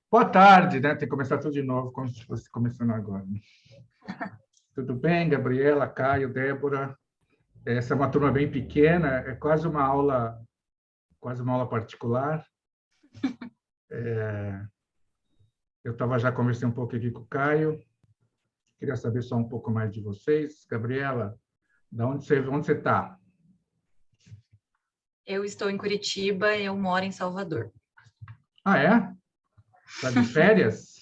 Boa tarde, né? Tem que começar tudo de novo, como se fosse começando agora. Tudo bem, Gabriela, Caio, Débora? Essa é uma turma bem pequena, é quase uma aula particular. Eu estava já conversei um pouco aqui com o Caio. Queria saber só um pouco mais de vocês. Gabriela, onde você está? Eu estou em Curitiba, eu moro em Salvador. Ah, é? Está de férias?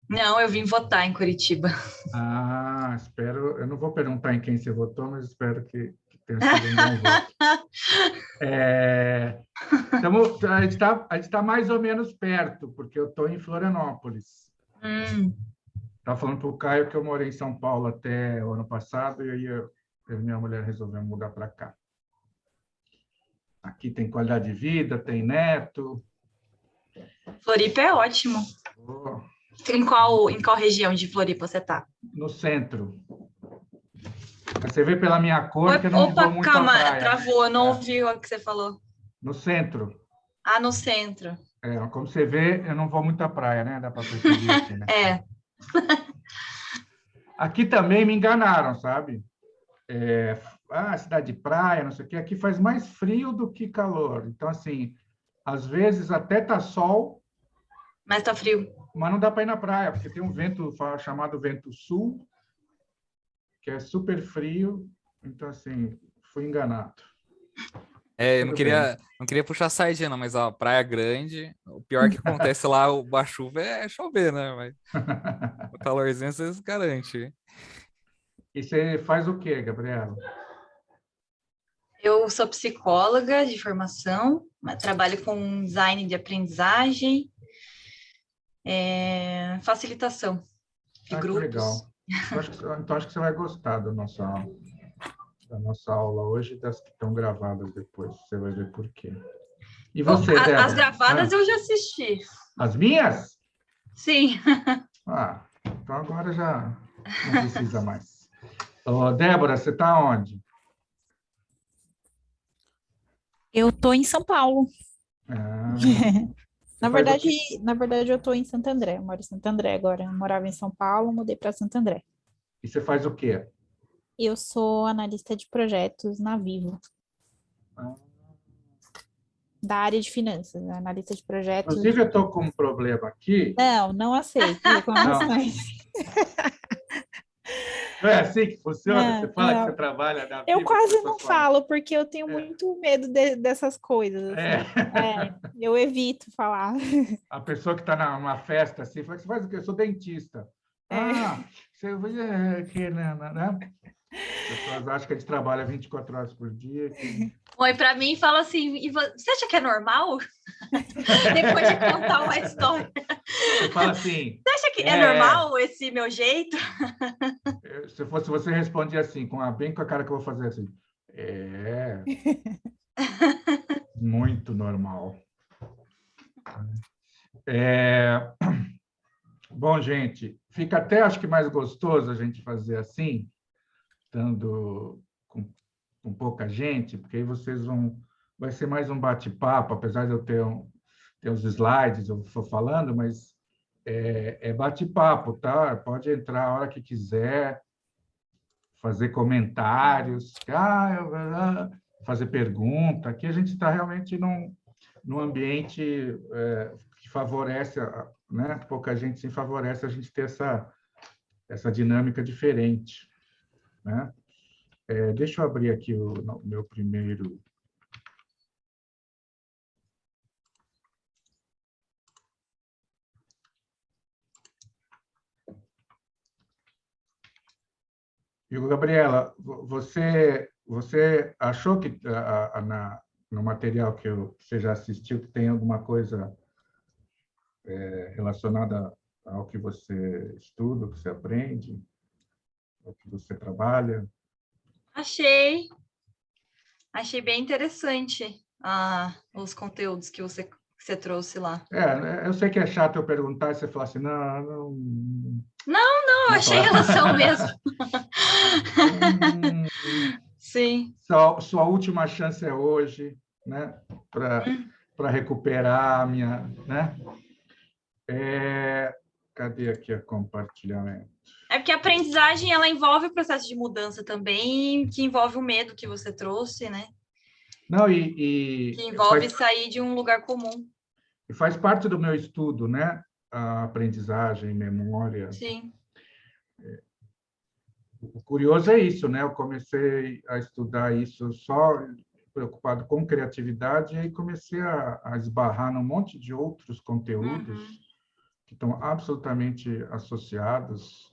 Não, eu vim votar em Curitiba. Ah, espero. Eu não vou perguntar em quem você votou, mas espero que tenha sido um bom voto. É, a gente tá mais ou menos perto, porque eu estou em Florianópolis. Hum, Estava falando para o Caio que eu morei em São Paulo até o ano passado, e aí eu e minha mulher resolvemos mudar para cá. Aqui tem qualidade de vida, tem neto. Floripa é ótimo. Oh, Em qual região de Floripa você tá? no centro. Você vê pela minha cor que eu não vou Opa, muito à calma, praia, né? travou, eu não É, ouvi o que você falou. no centro. Ah, no centro. Como você vê, eu não vou muito à praia, né? Dá para perceber aqui, né? É, Aqui também me enganaram, sabe? Cidade de praia, não sei o quê. Aqui faz mais frio do que calor. Então, assim, às vezes até tá sol, mas tá frio. mas não dá para ir na praia, porque tem um vento chamado vento sul, que é super frio. Então, assim, fui enganado. Eu não Tudo bem. queria puxar sardinha, não, mas ó, Praia Grande, o pior que acontece lá, a chuva é chover, né? Mas o calorzinho vocês garante. E você faz o quê, Gabriela? Eu sou psicóloga de formação, mas trabalho com design de aprendizagem, facilitação de Ah, que grupos. legal. Então, acho que você vai gostar da nossa aula hoje e das que estão gravadas depois. Você vai ver por quê. E Bom, você, as Débora? gravadas eu já assisti. As minhas? Sim. Então agora já não precisa mais. Ô, Débora, você está onde? Eu tô em São Paulo. Ah, você Na faz o verdade, quê? na verdade, eu tô em Santo André. Eu moro em Santo André agora. Eu morava em São Paulo, mudei para Santo André. E você faz o quê? Eu sou analista de projetos na Vivo, Ah, da área de finanças, né? Analista de projetos. inclusive, eu estou com um problema aqui. Não, não aceito Não, reclamações. não é assim que funciona? Você Não, fala que você não. trabalha na Eu Vivo, as quase pessoas não falam. falo porque eu tenho É, muito medo dessas coisas, é. assim. Eu evito falar. A pessoa que está numa festa assim, fala, você faz o quê? Eu sou dentista. É. Você que, né? As pessoas acham que a gente trabalha 24 horas por dia. Oi, para mim fala assim, você acha que é normal? Depois de contar uma história. Você fala assim, Você acha que é normal esse meu jeito? se fosse você respondia assim, bem com a cara que eu vou fazer assim. Muito normal. É, bom, gente, fica até acho que mais gostoso a gente fazer assim, estando com pouca gente, porque aí vai ser mais um bate-papo, apesar de eu ter os slides, eu for falando, mas é bate-papo, tá? Pode entrar a hora que quiser, fazer comentários, fazer pergunta. Aqui a gente está realmente num ambiente que favorece, né? Pouca gente se favorece a gente ter essa dinâmica diferente, né? Deixa eu abrir aqui o meu primeiro. E, Gabriela, você achou que no material que você já assistiu que tem alguma coisa relacionada ao que você estuda, ao que você aprende, ao que você trabalha? Achei bem interessante os conteúdos que você trouxe lá. Eu sei que é chato eu perguntar e você falar assim, não, Não, eu achei relação mesmo. Sim. Sua última chance é hoje, né? Para recuperar a minha, né? Cadê aqui o compartilhamento? É porque a aprendizagem, ela envolve o processo de mudança também, que envolve o medo que você trouxe, né? Não, Que envolve faz, sair de um lugar comum. e faz parte do meu estudo, né? A aprendizagem, memória. Sim. O curioso é isso, né? Eu comecei a estudar isso só preocupado com criatividade e aí comecei a esbarrar num monte de outros conteúdos que estão absolutamente associados,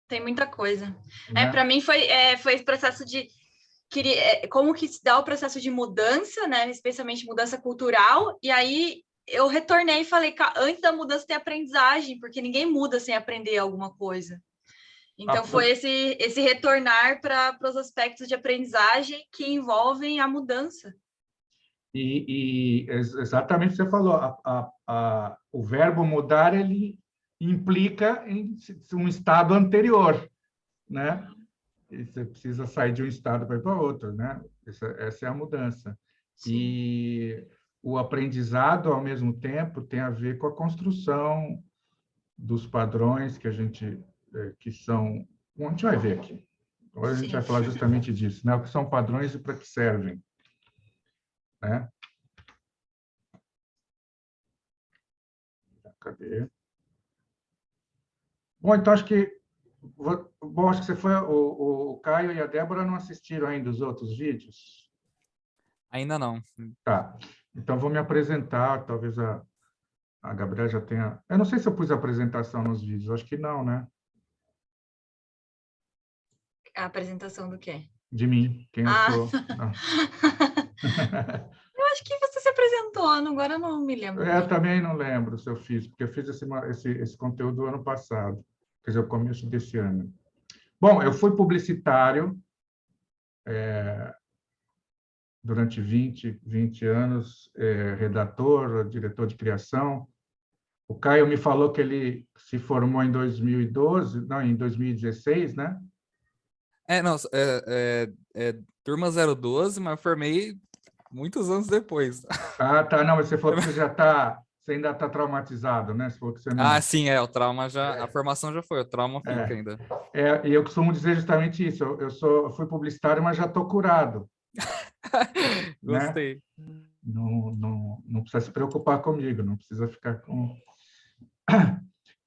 Tem muita coisa. né? Para mim foi esse processo de como que se dá o processo de mudança, né? Especialmente mudança cultural. E aí eu retornei e falei, antes da mudança tem aprendizagem, porque ninguém muda sem aprender alguma coisa. Então foi esse retornar para os aspectos de aprendizagem que envolvem a mudança. Exatamente o que você falou, o verbo mudar ele implica em um estado anterior, né? E você precisa sair de um estado para ir para outro, né? Essa é a mudança. Sim. E o aprendizado, ao mesmo tempo, tem a ver com a construção dos padrões que a gente que são, a gente vai ver aqui. Agora a gente vai falar justamente disso, né? O que são padrões e para que servem, né? Cadê? Bom, então acho que você foi o Caio e a Débora não assistiram ainda os outros vídeos? Ainda não. Tá. Então vou me apresentar, talvez a Gabriela já tenha. Eu não sei se eu pus a apresentação nos vídeos, acho que não, né? A apresentação do quê? De mim, quem eu sou. Eu acho que você se apresentou, agora eu não me lembro. Eu também não lembro se eu fiz, porque eu fiz esse conteúdo ano passado, quer dizer, o começo desse ano. Bom, eu fui publicitário durante 20 anos, redator, diretor de criação. O Caio me falou que ele se formou em 2012, não, em 2016, né? Não, turma 012, mas eu formei muitos anos depois. Ah, tá. Não, mas você falou que você ainda está traumatizado, né? Você falou que você não. Ah, sim, o trauma já, a formação já foi, o trauma fica ainda. E eu costumo dizer justamente isso. Eu fui publicitário, mas já estou curado. Gostei. Né? Não precisa se preocupar comigo, não precisa ficar com.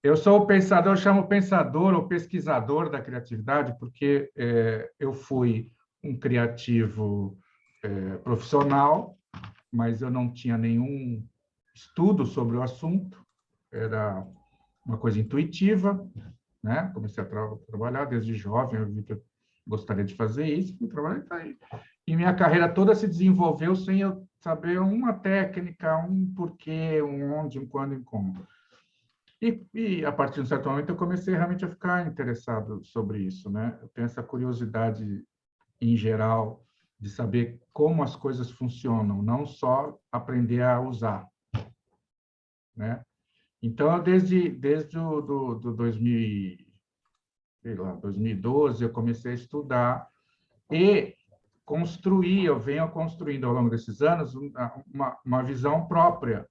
Eu sou o pensador, eu chamo pensador ou pesquisador da criatividade, porque eu fui um criativo profissional, mas eu não tinha nenhum estudo sobre o assunto, era uma coisa intuitiva, né? Comecei a trabalhar desde jovem, eu vi que eu gostaria de fazer isso, fui trabalhar e minha carreira toda se desenvolveu sem eu saber uma técnica, um porquê, um onde, um quando, um como. E a partir de um certo momento eu comecei realmente a ficar interessado sobre isso, né? Eu tenho essa curiosidade em geral de saber como as coisas funcionam, não só aprender a usar, né? Então, desde o 2012, eu comecei a estudar e construir, eu venho construindo ao longo desses anos uma visão própria,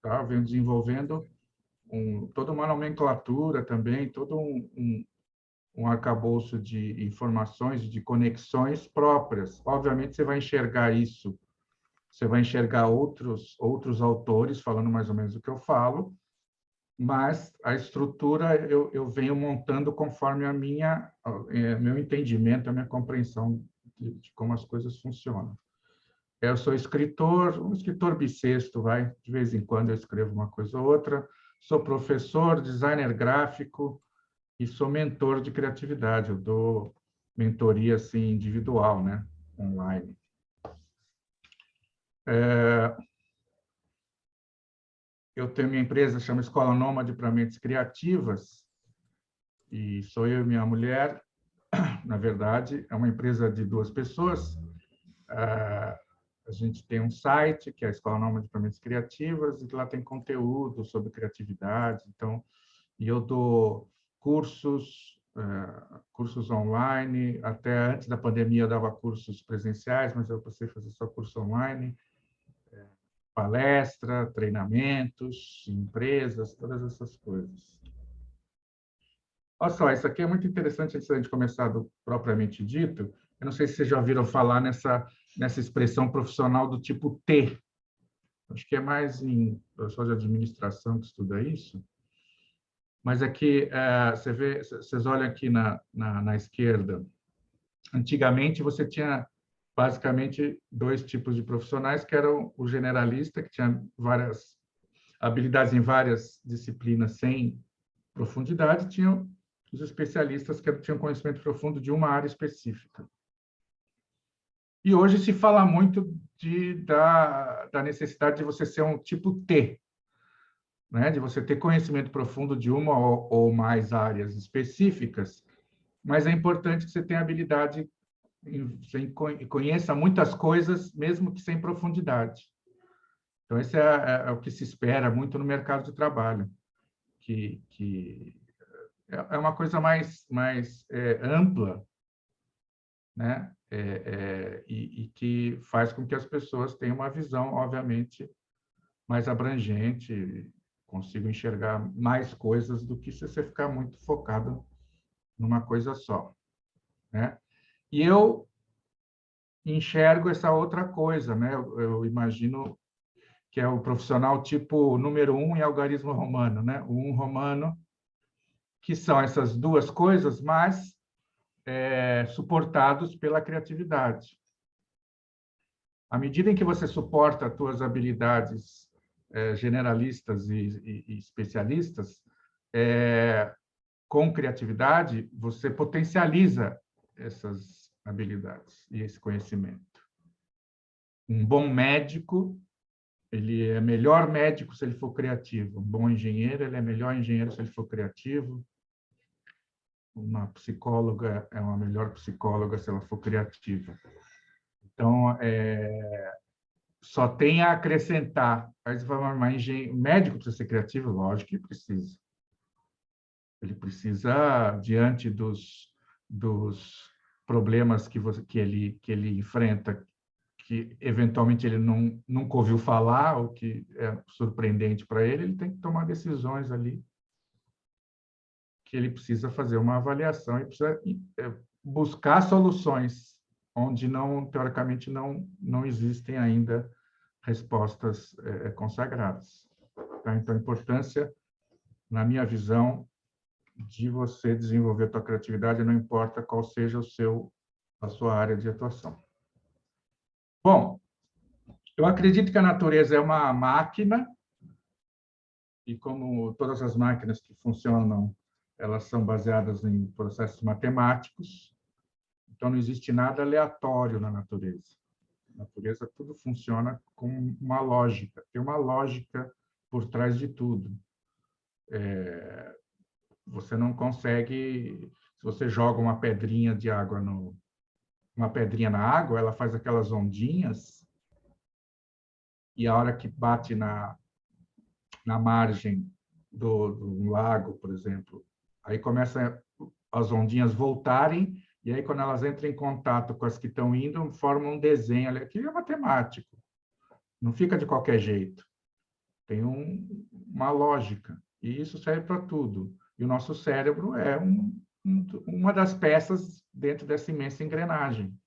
tá? Eu venho desenvolvendo toda uma nomenclatura também, todo um arcabouço de informações, de conexões próprias. Obviamente, você vai enxergar isso, você vai enxergar outros autores falando mais ou menos o que eu falo, mas a estrutura eu venho montando conforme meu entendimento, a minha compreensão de como as coisas funcionam. Eu sou escritor, um escritor bissexto, de vez em quando eu escrevo uma coisa ou outra, sou professor, designer gráfico e sou mentor de criatividade, eu dou mentoria assim, individual, né? Online. Eu tenho minha empresa, chama Escola Nômade para Mentes Criativas, e sou eu e minha mulher. Na verdade, é uma empresa de 2 pessoas. A gente tem um site, que é a Escola Nômade para Mentes Criativas, e lá tem conteúdo sobre criatividade. Então, e eu dou cursos online. Até antes da pandemia, eu dava cursos presenciais, mas eu passei a fazer só curso online. palestra, treinamentos, empresas, todas essas coisas. Olha só, isso aqui é muito interessante antes da gente começar do propriamente dito. Eu não sei se vocês já ouviram falar nessa expressão profissional do tipo T. Acho que é mais em professor de administração que estuda isso. Mas aqui, vocês olham aqui na esquerda, antigamente você tinha basicamente dois tipos de profissionais, que eram o generalista, que tinha várias habilidades em várias disciplinas sem profundidade, tinham os especialistas que tinham conhecimento profundo de uma área específica. E hoje se fala muito da necessidade de você ser um tipo T, né? De você ter conhecimento profundo de uma ou mais áreas específicas, mas é importante que você tenha habilidade, conheça muitas coisas, mesmo que sem profundidade. Então, esse é o que se espera muito no mercado de trabalho, que é uma coisa mais ampla, né? E que faz com que as pessoas tenham uma visão, obviamente, mais abrangente, consigam enxergar mais coisas do que se você ficar muito focado numa coisa só, né? E eu enxergo essa outra coisa, né? Eu imagino que é o profissional tipo número 1 em algarismo romano, né? O 1 romano, que são essas duas coisas, mas suportados pela criatividade. À medida em que você suporta as suas habilidades generalistas e especialistas, com criatividade, você potencializa essas habilidades e esse conhecimento. Um bom médico, ele é melhor médico se ele for criativo. Um bom engenheiro, ele é melhor engenheiro se ele for criativo. Uma psicóloga é uma melhor psicóloga se ela for criativa. Então, só tem a acrescentar. Aí você fala, mas o médico precisa ser criativo? Lógico que precisa. Ele precisa, diante dos problemas que ele enfrenta, que eventualmente ele nunca ouviu falar, ou que é surpreendente para ele, ele tem que tomar decisões ali, que ele precisa fazer uma avaliação e precisa buscar soluções onde teoricamente não existem ainda respostas consagradas. Tá? Então, a importância, na minha visão, de você desenvolver a tua criatividade, não importa qual seja a sua área de atuação. Bom, eu acredito que a natureza é uma máquina, e como todas as máquinas que funcionam, elas são baseadas em processos matemáticos, então não existe nada aleatório na natureza. Na natureza, tudo funciona com uma lógica, tem uma lógica por trás de tudo. Você não consegue, se você joga uma pedrinha de água uma pedrinha na água, ela faz aquelas ondinhas, e a hora que bate na margem do lago, por exemplo, aí começa as ondinhas voltarem, e aí quando elas entram em contato com as que estão indo, formam um desenho. Aquilo é matemático, não fica de qualquer jeito. Tem uma lógica, e isso serve para tudo. E o nosso cérebro é uma das peças dentro dessa imensa engrenagem.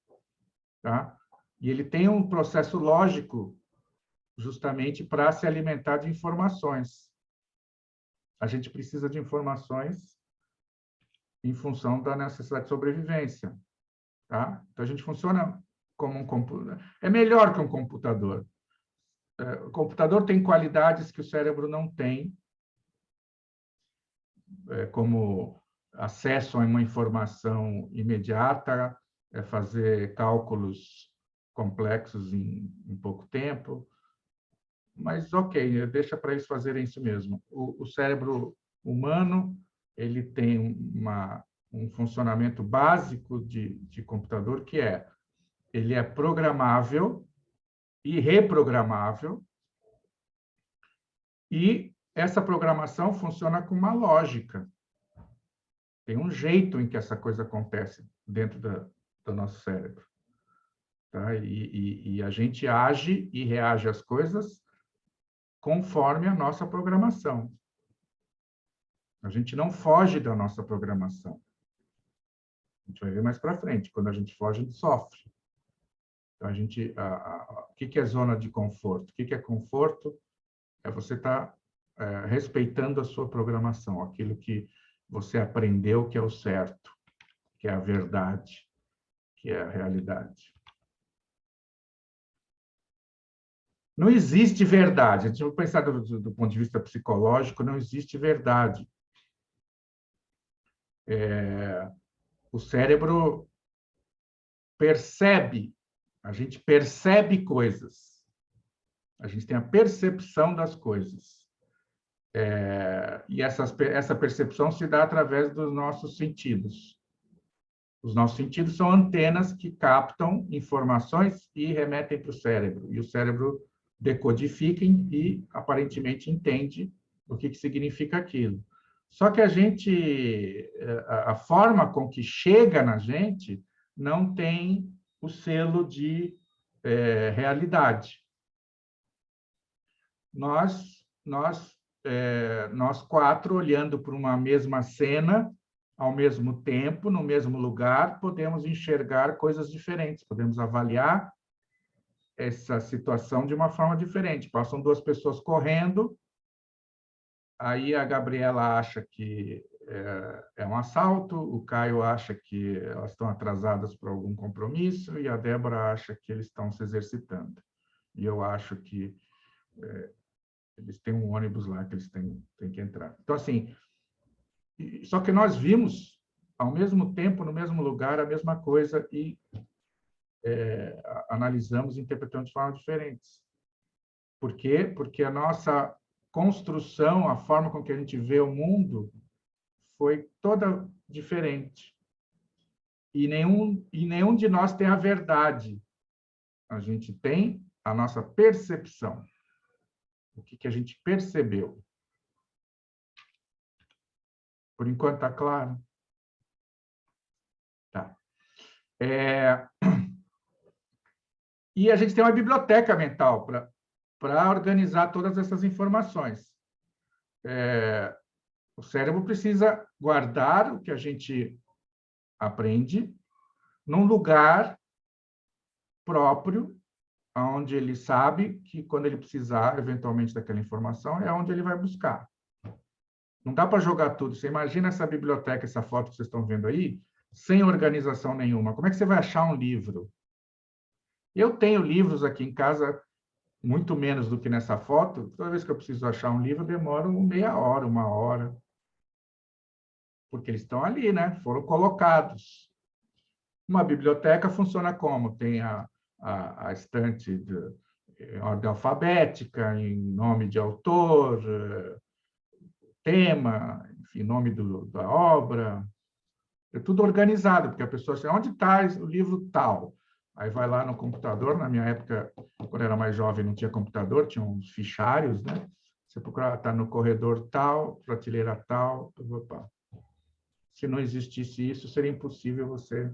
Tá? E ele tem um processo lógico justamente para se alimentar de informações. A gente precisa de informações em função da necessidade de sobrevivência. Tá? Então, a gente funciona como um computador. É melhor que um computador. O computador tem qualidades que o cérebro não tem, como acesso a uma informação imediata, fazer cálculos complexos em pouco tempo. Mas, ok, deixa para eles fazerem isso mesmo. O cérebro humano, ele tem um funcionamento básico de computador, que ele é programável e reprogramável, e essa programação funciona com uma lógica. Tem um jeito em que essa coisa acontece dentro do nosso cérebro. Tá? E a gente age e reage às coisas conforme a nossa programação. A gente não foge da nossa programação. A gente vai ver mais para frente. Quando a gente foge, a gente sofre. Então, o que é zona de conforto? O que é conforto? É você estar respeitando a sua programação, aquilo que você aprendeu que é o certo, que é a verdade, que é a realidade. Não existe verdade. A gente vai pensar do ponto de vista psicológico, não existe verdade. O cérebro percebe, a gente percebe coisas. A gente tem a percepção das coisas. E essa percepção se dá através dos nossos sentidos. Os nossos sentidos são antenas que captam informações e remetem para o cérebro. E o cérebro decodifica e, aparentemente, entende o que significa aquilo. Só que a forma com que chega na gente não tem o selo de realidade. Nós quatro, olhando para uma mesma cena, ao mesmo tempo, no mesmo lugar, podemos enxergar coisas diferentes, podemos avaliar essa situação de uma forma diferente. Passam duas pessoas correndo, aí a Gabriela acha que é um assalto, o Caio acha que elas estão atrasadas por algum compromisso e a Débora acha que eles estão se exercitando. E eu acho que eles têm um ônibus lá que eles têm que entrar. Então, assim, só que nós vimos, ao mesmo tempo, no mesmo lugar, a mesma coisa e analisamos e interpretamos de formas diferentes. Por quê? Porque a nossa construção, a forma com que a gente vê o mundo, foi toda diferente. E nenhum de nós tem a verdade. A gente tem a nossa percepção. O que a gente percebeu. Por enquanto, está claro? Tá. E a gente tem uma biblioteca mental para organizar todas essas informações. O cérebro precisa guardar o que a gente aprende num lugar próprio, onde ele sabe que, quando ele precisar, eventualmente, daquela informação, é onde ele vai buscar. Não dá para jogar tudo. Você imagina essa biblioteca, essa foto que vocês estão vendo aí, sem organização nenhuma. Como é que você vai achar um livro? Eu tenho livros aqui em casa, muito menos do que nessa foto. Toda vez que eu preciso achar um livro, demoro meia hora, uma hora. Porque eles estão ali, né? Foram colocados. Uma biblioteca funciona como? Tem a estante em ordem alfabética, em nome de autor, tema, enfim, nome da obra. É tudo organizado, porque a pessoa diz, onde está o livro tal? Aí vai lá no computador. Na minha época, quando eu era mais jovem, não tinha computador, tinha uns fichários, né? Você procura, está no corredor tal, prateleira tal. Opa. Se não existisse isso, seria impossível você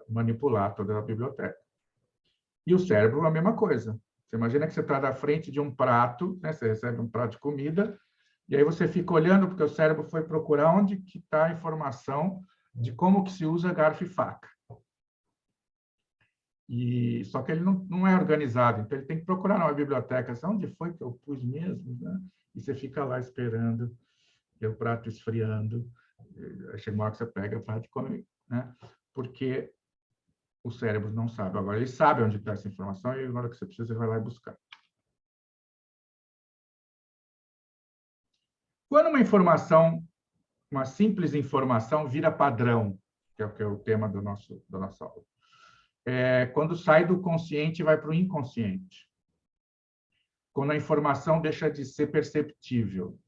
manipular toda a biblioteca. E o cérebro é a mesma coisa. Você imagina que você está na frente de um prato, né? Você recebe um prato de comida, e aí você fica olhando, porque o cérebro foi procurar onde que está a informação de como que se usa garfo e faca. Só que ele não é organizado, então ele tem que procurar na biblioteca, onde foi que eu pus mesmo, né? E você fica lá esperando, e o prato esfriando, aí chega uma hora que você pega o prato e come, né? Porque o cérebro não sabe. Agora, ele sabe onde está essa informação e, na hora que você precisa, ele vai lá e buscar. Quando uma simples informação vira padrão, que é o tema da nossa aula, quando sai do consciente e vai para o inconsciente. Quando a informação deixa de ser perceptível.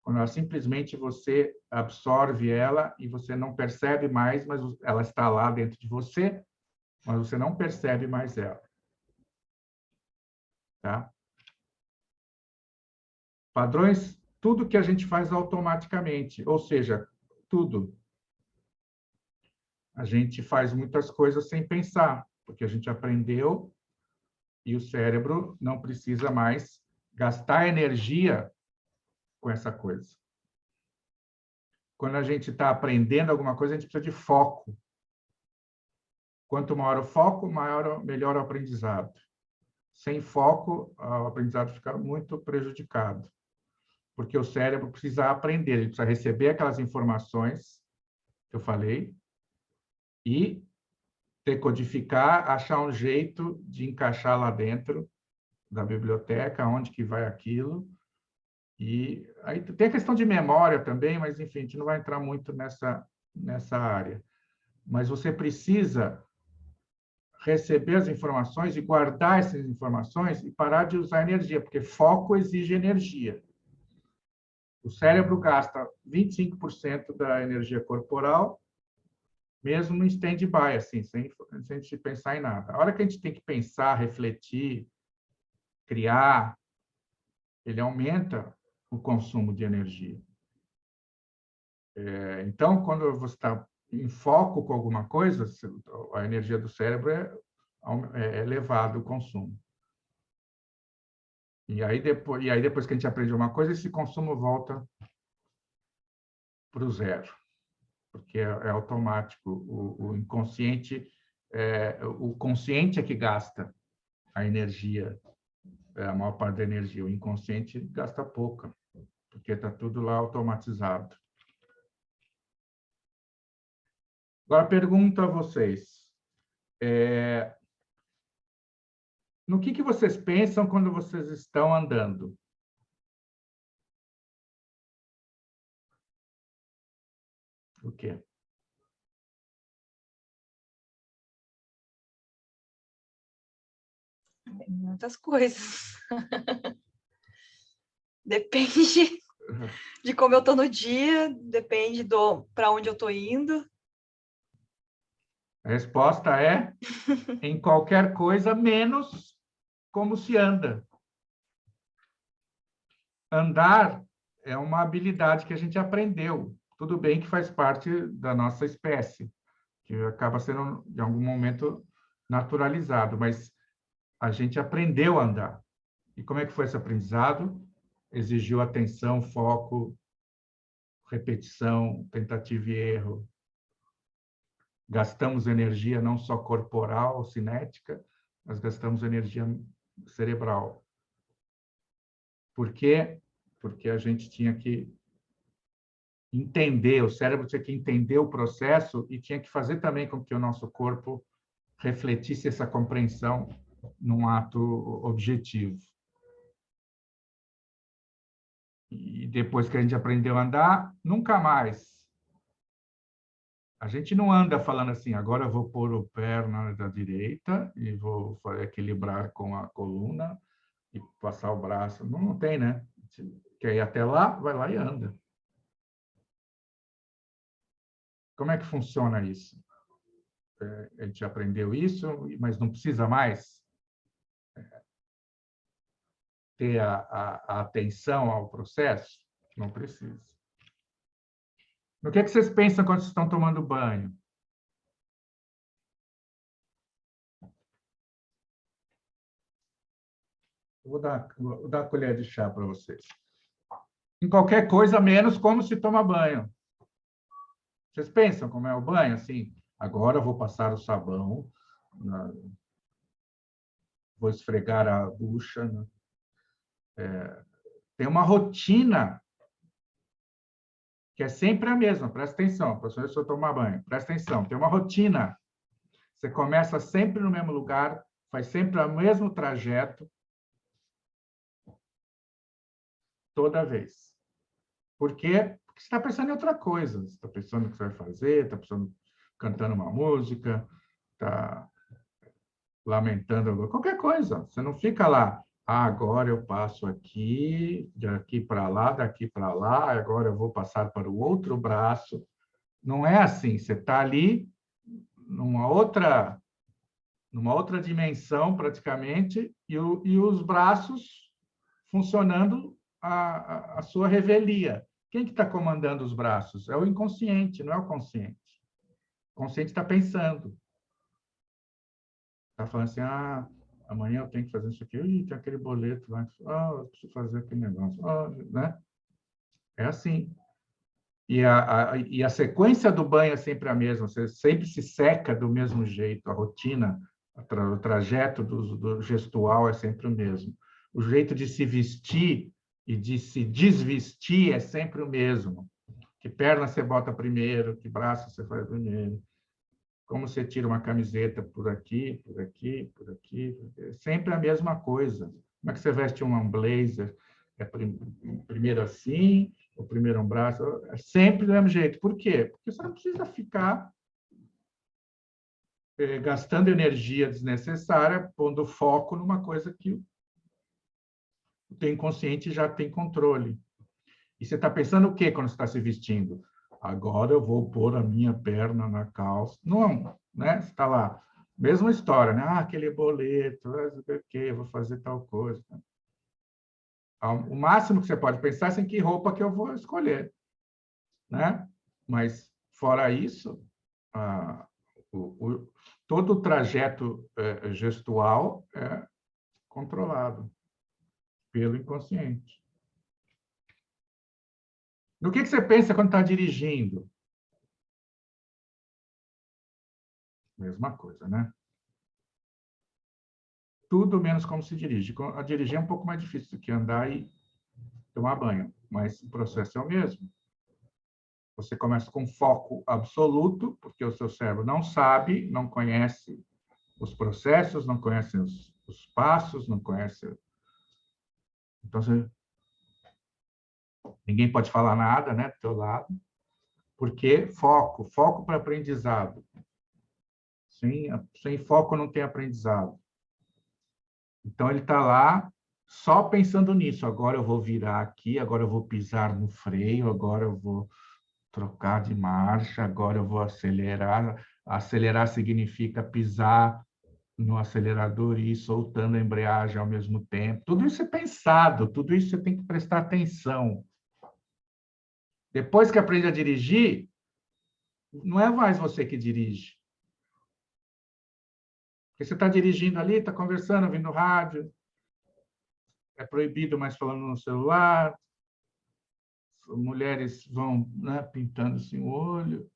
Quando simplesmente você absorve ela e você não percebe mais, mas ela está lá dentro de você, mas você não percebe mais ela. Tá? Padrões, tudo que a gente faz automaticamente, ou seja, tudo. A gente faz muitas coisas sem pensar, porque a gente aprendeu e o cérebro não precisa mais gastar energia com essa coisa. Quando a gente está aprendendo alguma coisa, a gente precisa de foco. Quanto maior o foco, melhor o aprendizado. Sem foco, o aprendizado fica muito prejudicado, porque o cérebro precisa aprender, ele precisa receber aquelas informações que eu falei e decodificar, achar um jeito de encaixar lá dentro da biblioteca, onde que vai aquilo. E aí tem a questão de memória também, mas, enfim, a gente não vai entrar muito nessa área. Mas você precisa receber as informações e guardar essas informações e parar de usar energia, porque foco exige energia. O cérebro gasta 25% da energia corporal, mesmo no stand-by, assim, sem a gente pensar em nada. A hora que a gente tem que pensar, refletir, criar, ele aumenta o consumo de energia. Então, quando você está em foco com alguma coisa, a energia do cérebro é elevado o consumo. E aí depois que a gente aprende uma coisa, esse consumo volta para o zero, porque é automático. O inconsciente, o consciente é que gasta a energia, a maior parte da energia. O inconsciente gasta pouca, porque está tudo lá automatizado. Agora, pergunto a vocês. No que vocês pensam quando vocês estão andando? O quê? Muitas coisas. Depende de como eu estou no dia, depende para onde eu estou indo. A resposta é em qualquer coisa, menos como se anda. Andar é uma habilidade que a gente aprendeu. Tudo bem que faz parte da nossa espécie, que acaba sendo, de algum momento, naturalizado, mas a gente aprendeu a andar. E como é que foi esse aprendizado? Exigiu atenção, foco, repetição, tentativa e erro. Gastamos energia não só corporal, cinética, mas gastamos energia cerebral. Por quê? Porque a gente tinha que entender, o cérebro tinha que entender o processo e tinha que fazer também com que o nosso corpo refletisse essa compreensão num ato objetivo. E depois que a gente aprendeu a andar, nunca mais. A gente não anda falando assim, agora eu vou pôr o pé da direita e vou equilibrar com a coluna e passar o braço. Não tem, né? Quer ir até lá, vai lá e anda. Como é que funciona isso? A gente aprendeu isso, mas não precisa mais ter a atenção ao processo? Não precisa. No que vocês pensam quando vocês estão tomando banho? Vou dar a colher de chá para vocês. Em qualquer coisa, menos como se toma banho. Vocês pensam como é o banho? Assim, agora eu vou passar o sabão, vou esfregar a bucha. Tem uma rotina que é sempre a mesma. Presta atenção, professor, se eu tomar banho. Presta atenção, tem uma rotina. Você começa sempre no mesmo lugar, faz sempre o mesmo trajeto, toda vez. Por quê? Porque você está pensando em outra coisa. Você está pensando no que você vai fazer, está pensando, cantando uma música, está lamentando qualquer coisa. Você não fica lá, agora eu passo aqui, daqui para lá, agora eu vou passar para o outro braço. Não é assim. Você está ali numa outra dimensão, praticamente, e os braços funcionando a sua revelia. Quem que está comandando os braços? É o inconsciente, não é o consciente. O consciente está pensando. Está falando assim, amanhã eu tenho que fazer isso aqui, tem aquele boleto lá, eu preciso fazer aquele negócio, né? É assim. E a sequência do banho é sempre a mesma, você sempre se seca do mesmo jeito, a rotina, o trajeto do gestual é sempre o mesmo. O jeito de se vestir e de se desvestir é sempre o mesmo. Que perna você bota primeiro, que braço você faz primeiro. Como você tira uma camiseta por aqui, por aqui, por aqui. É sempre a mesma coisa. Como é que você veste um blazer? É primeiro assim, o primeiro um braço. É sempre do mesmo jeito. Por quê? Porque você não precisa ficar gastando energia desnecessária, pondo foco numa coisa que o teu inconsciente já tem controle. E você está pensando o quê quando você está se vestindo? Agora eu vou pôr a minha perna na calça. Não, né? Você está lá. Mesma história, né? Aquele boleto, vou fazer tal coisa. O máximo que você pode pensar é em que roupa que eu vou escolher, né? Mas, fora isso, todo o trajeto gestual é controlado pelo inconsciente. No que você pensa quando está dirigindo? Mesma coisa, né? Tudo menos como se dirige. A dirigir é um pouco mais difícil do que andar e tomar banho, mas o processo é o mesmo. Você começa com foco absoluto, porque o seu cérebro não sabe, não conhece os processos, não conhece os passos, não conhece... Então, ninguém pode falar nada, né, do teu lado, porque foco para aprendizado. Sem foco não tem aprendizado. Então, ele está lá só pensando nisso. Agora eu vou virar aqui, agora eu vou pisar no freio, agora eu vou trocar de marcha, agora eu vou acelerar. Acelerar significa pisar no acelerador e ir soltando a embreagem ao mesmo tempo. Tudo isso é pensado, tudo isso você tem que prestar atenção. Depois que aprende a dirigir, não é mais você que dirige. Porque você está dirigindo ali, está conversando, ouvindo rádio, é proibido mais falando no celular, mulheres vão, né, pintando assim o olho,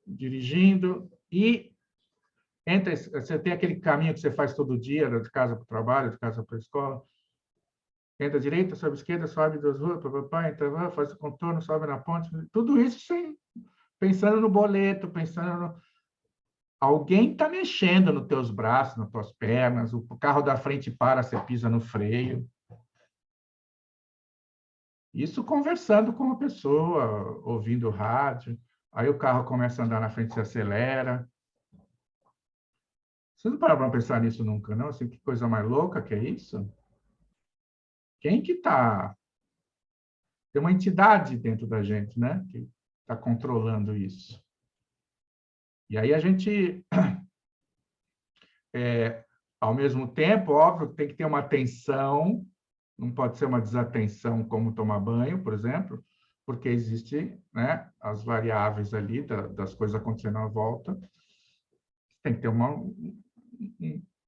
dirigindo, e você tem aquele caminho que você faz todo dia, de casa para o trabalho, de casa para a escola, entra à direita, sobe à esquerda, sobe 2 ruas, entra, faz o contorno, sobe na ponte, tudo isso sem, pensando no boleto, pensando no... Alguém está mexendo nos teus braços, nas tuas pernas, o carro da frente para, você pisa no freio. Isso conversando com uma pessoa, ouvindo rádio, aí o carro começa a andar na frente, se acelera. Vocês não pararam para pensar nisso nunca, não? Assim, que coisa mais louca que é isso? Quem que está... Tem uma entidade dentro da gente, né? Que está controlando isso. E aí a gente, ao mesmo tempo, óbvio, tem que ter uma atenção, não pode ser uma desatenção como tomar banho, por exemplo, porque existe, né, as variáveis ali das coisas acontecendo à volta. Tem que ter um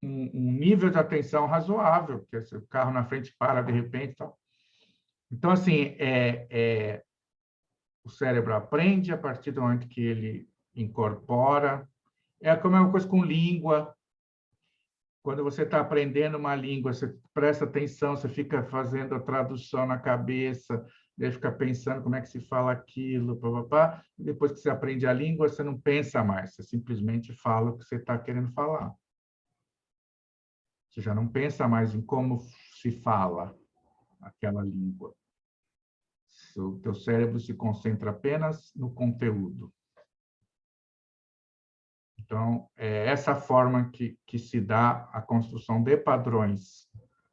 nível de atenção razoável, porque se o carro na frente para de repente, tal. Então, assim, o cérebro aprende a partir do momento que ele incorpora. É a mesma coisa com língua. Quando você está aprendendo uma língua, você presta atenção, você fica fazendo a tradução na cabeça, daí fica pensando como é que se fala aquilo, papapá. E depois que você aprende a língua, você não pensa mais, você simplesmente fala o que você está querendo falar. Você já não pensa mais em como se fala aquela língua. O teu cérebro se concentra apenas no conteúdo. Então, é essa forma que se dá a construção de padrões.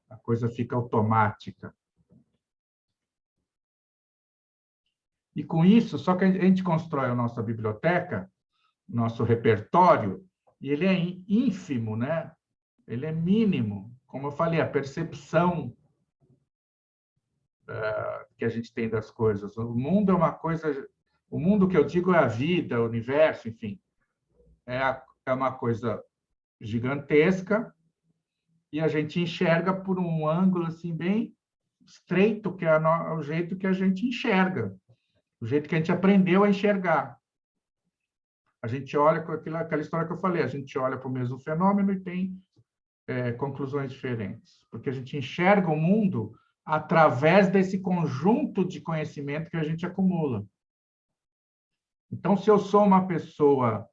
A coisa fica automática. E com isso, só que a gente constrói a nossa biblioteca, nosso repertório, e ele é ínfimo, né? Ele é mínimo. Como eu falei, a percepção que a gente tem das coisas. O mundo é uma coisa... O mundo que eu digo é a vida, o universo, enfim. É uma coisa gigantesca e a gente enxerga por um ângulo assim bem estreito, que é o jeito que a gente enxerga, o jeito que a gente aprendeu a enxergar. A gente olha com aquela história que eu falei, a gente olha para o mesmo fenômeno e tem conclusões diferentes, porque a gente enxerga o mundo através desse conjunto de conhecimento que a gente acumula. Então, se eu sou uma pessoa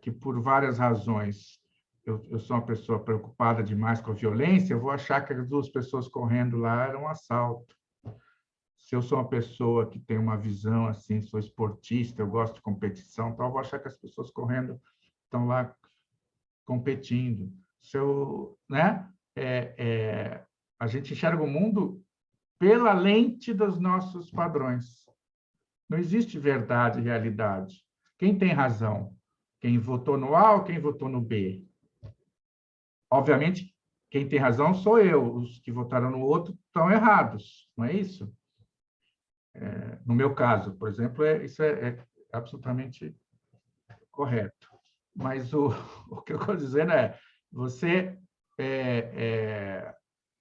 que, por várias razões, eu sou uma pessoa preocupada demais com a violência, eu vou achar que as duas pessoas correndo lá eram um assalto. Se eu sou uma pessoa que tem uma visão assim, sou esportista, eu gosto de competição, então eu vou achar que as pessoas correndo estão lá competindo. Se eu, né? A gente enxerga o mundo pela lente dos nossos padrões. Não existe verdade e realidade. Quem tem razão? Quem votou no A ou quem votou no B? Obviamente, quem tem razão sou eu. Os que votaram no outro estão errados, não é isso? No meu caso, por exemplo, isso é absolutamente correto. Mas o que eu estou dizendo você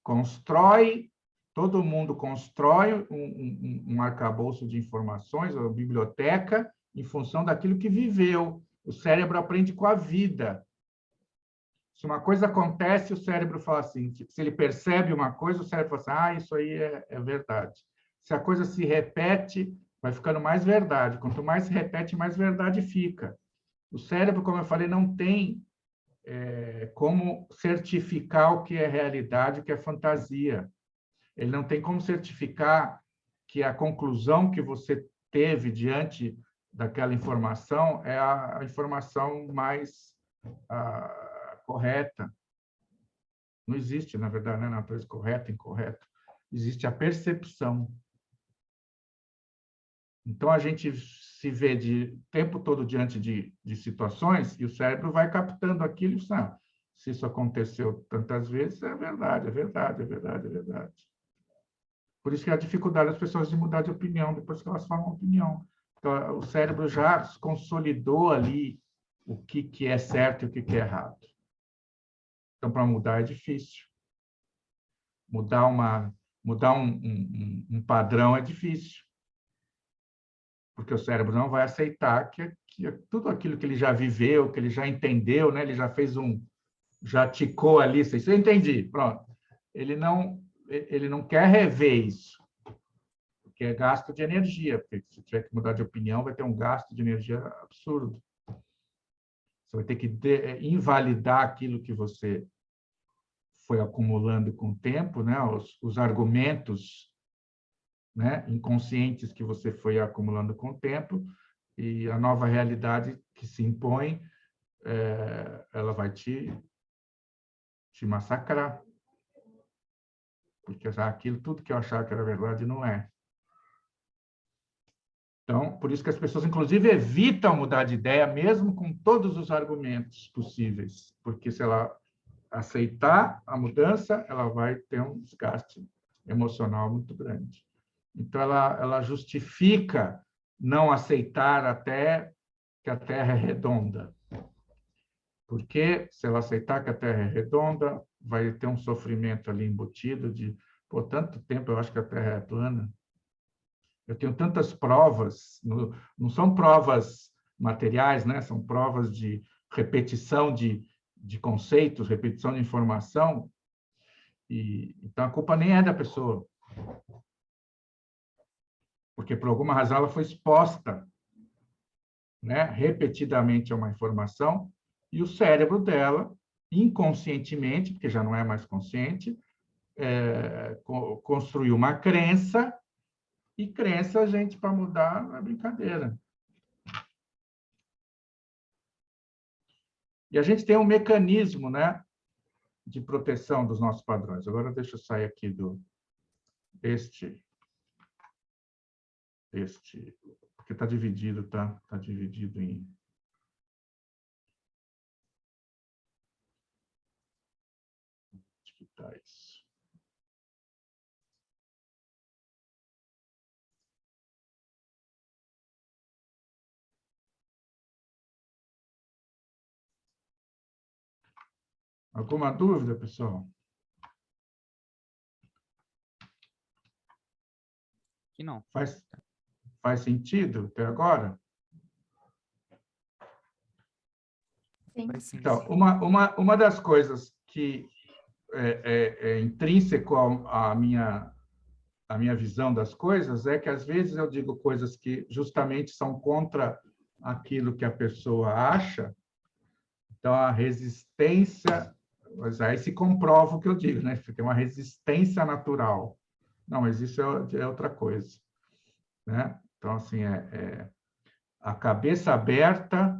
constrói, todo mundo constrói um arcabouço de informações, uma biblioteca, em função daquilo que viveu. O cérebro aprende com a vida. Se uma coisa acontece, o cérebro fala assim, se ele percebe uma coisa, o cérebro fala assim, isso aí é verdade. Se a coisa se repete, vai ficando mais verdade. Quanto mais se repete, mais verdade fica. O cérebro, como eu falei, não tem como certificar o que é realidade, o que é fantasia. Ele não tem como certificar que a conclusão que você teve diante daquela informação é a informação mais correta. Não existe, na verdade, na natureza correta e incorreta. Existe a percepção. Então, a gente se vê o tempo todo diante de situações e o cérebro vai captando aquilo e sabe, se isso aconteceu tantas vezes, é verdade, é verdade, é verdade, é verdade. Por isso que a dificuldade das pessoas de mudar de opinião depois que elas formam opinião. Então, o cérebro já consolidou ali o que é certo e o que é errado. Então, para mudar é difícil. Mudar um padrão é difícil. Porque o cérebro não vai aceitar que tudo aquilo que ele já viveu, que ele já entendeu, né? Ele já fez já ticou ali, isso eu entendi, pronto. Ele não quer rever isso, porque é gasto de energia, porque se tiver que mudar de opinião, vai ter um gasto de energia absurdo. Você vai ter que invalidar aquilo que você foi acumulando com o tempo, né? Os argumentos, né, inconscientes que você foi acumulando com o tempo, e a nova realidade que se impõe, ela vai te massacrar. Porque aquilo, tudo que eu achava que era verdade, não é. Então, por isso que as pessoas, inclusive, evitam mudar de ideia, mesmo com todos os argumentos possíveis. Porque se ela aceitar a mudança, ela vai ter um desgaste emocional muito grande. Então, ela justifica não aceitar até que a Terra é redonda. Porque se ela aceitar que a Terra é redonda, vai ter um sofrimento ali embutido de, por tanto tempo eu acho que a Terra é plana. Eu tenho tantas provas, não são provas materiais, né? São provas de repetição de conceitos, repetição de informação, então a culpa nem é da pessoa. Porque por alguma razão ela foi exposta, né, repetidamente a uma informação, e o cérebro dela, inconscientemente, porque já não é mais consciente, construiu uma crença, e crença, gente, para mudar não é brincadeira. E a gente tem um mecanismo, né, de proteção dos nossos padrões. Agora deixa eu sair aqui porque está dividido, tá? Está dividido em digitais. Alguma dúvida, pessoal? Que não. Faz sentido até agora? Sim. Faz sim, Então, sim. uma das coisas que é intrínseco à minha visão das coisas é que, às vezes, eu digo coisas que justamente são contra aquilo que a pessoa acha. Então, a resistência... Mas aí se comprova o que eu digo, né? Tem uma resistência natural. Não, mas isso é outra coisa, né? Então, assim, a cabeça aberta,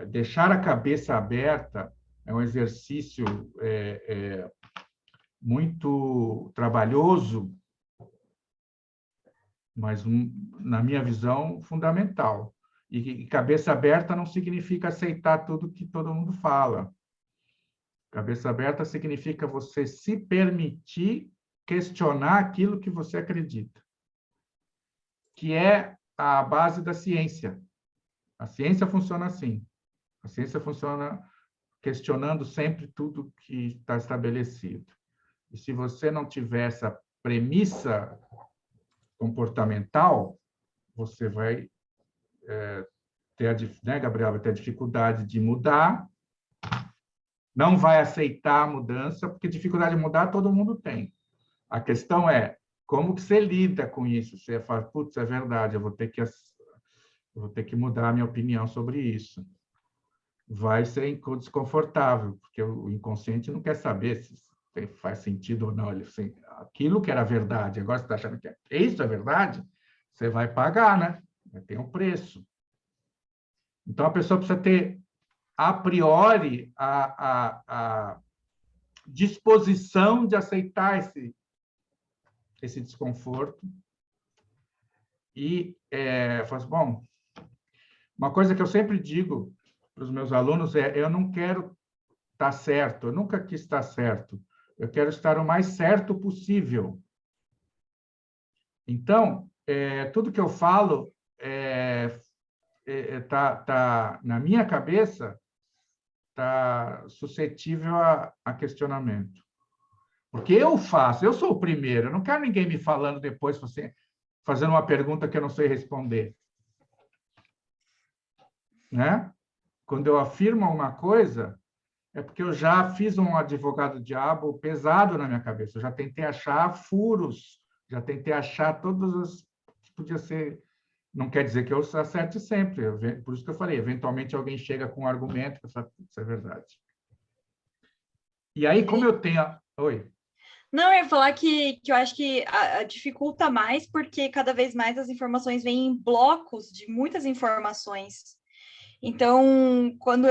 deixar a cabeça aberta é um exercício muito trabalhoso, mas, na minha visão, fundamental. E cabeça aberta não significa aceitar tudo que todo mundo fala. Cabeça aberta significa você se permitir questionar aquilo que você acredita, que é a base da ciência. A ciência funciona assim. A ciência funciona questionando sempre tudo que está estabelecido. E se você não tiver essa premissa comportamental, você vai ter, né, Gabriel, vai ter dificuldade de mudar, não vai aceitar a mudança, porque dificuldade de mudar todo mundo tem. A questão é como que você lida com isso. Você fala, putz, é verdade, eu vou ter que mudar a minha opinião sobre isso. Vai ser desconfortável, porque o inconsciente não quer saber se faz sentido ou não. Ele, assim, aquilo que era verdade, agora você está achando que isso é verdade, você vai pagar, né? Tem um preço. Então, a pessoa precisa ter, a priori, a disposição de aceitar esse desconforto e falar assim, bom, uma coisa que eu sempre digo para os meus alunos eu não quero estar certo, eu nunca quis estar certo, eu quero estar o mais certo possível. Então, tudo que eu falo tá na minha cabeça, está suscetível a questionamento. Porque eu sou o primeiro, eu não quero ninguém me falando depois, fazendo uma pergunta que eu não sei responder. Né? Quando eu afirmo uma coisa, é porque eu já fiz um advogado-diabo pesado na minha cabeça. Eu já tentei achar furos, já tentei achar todos os... Podia ser... Não quer dizer que eu acerte sempre. Por isso que eu falei, eventualmente alguém chega com um argumento que fala, isso é verdade. E aí, como eu tenho... Oi. Não, eu ia falar que eu acho que dificulta mais, porque cada vez mais as informações vêm em blocos de muitas informações. Então, quando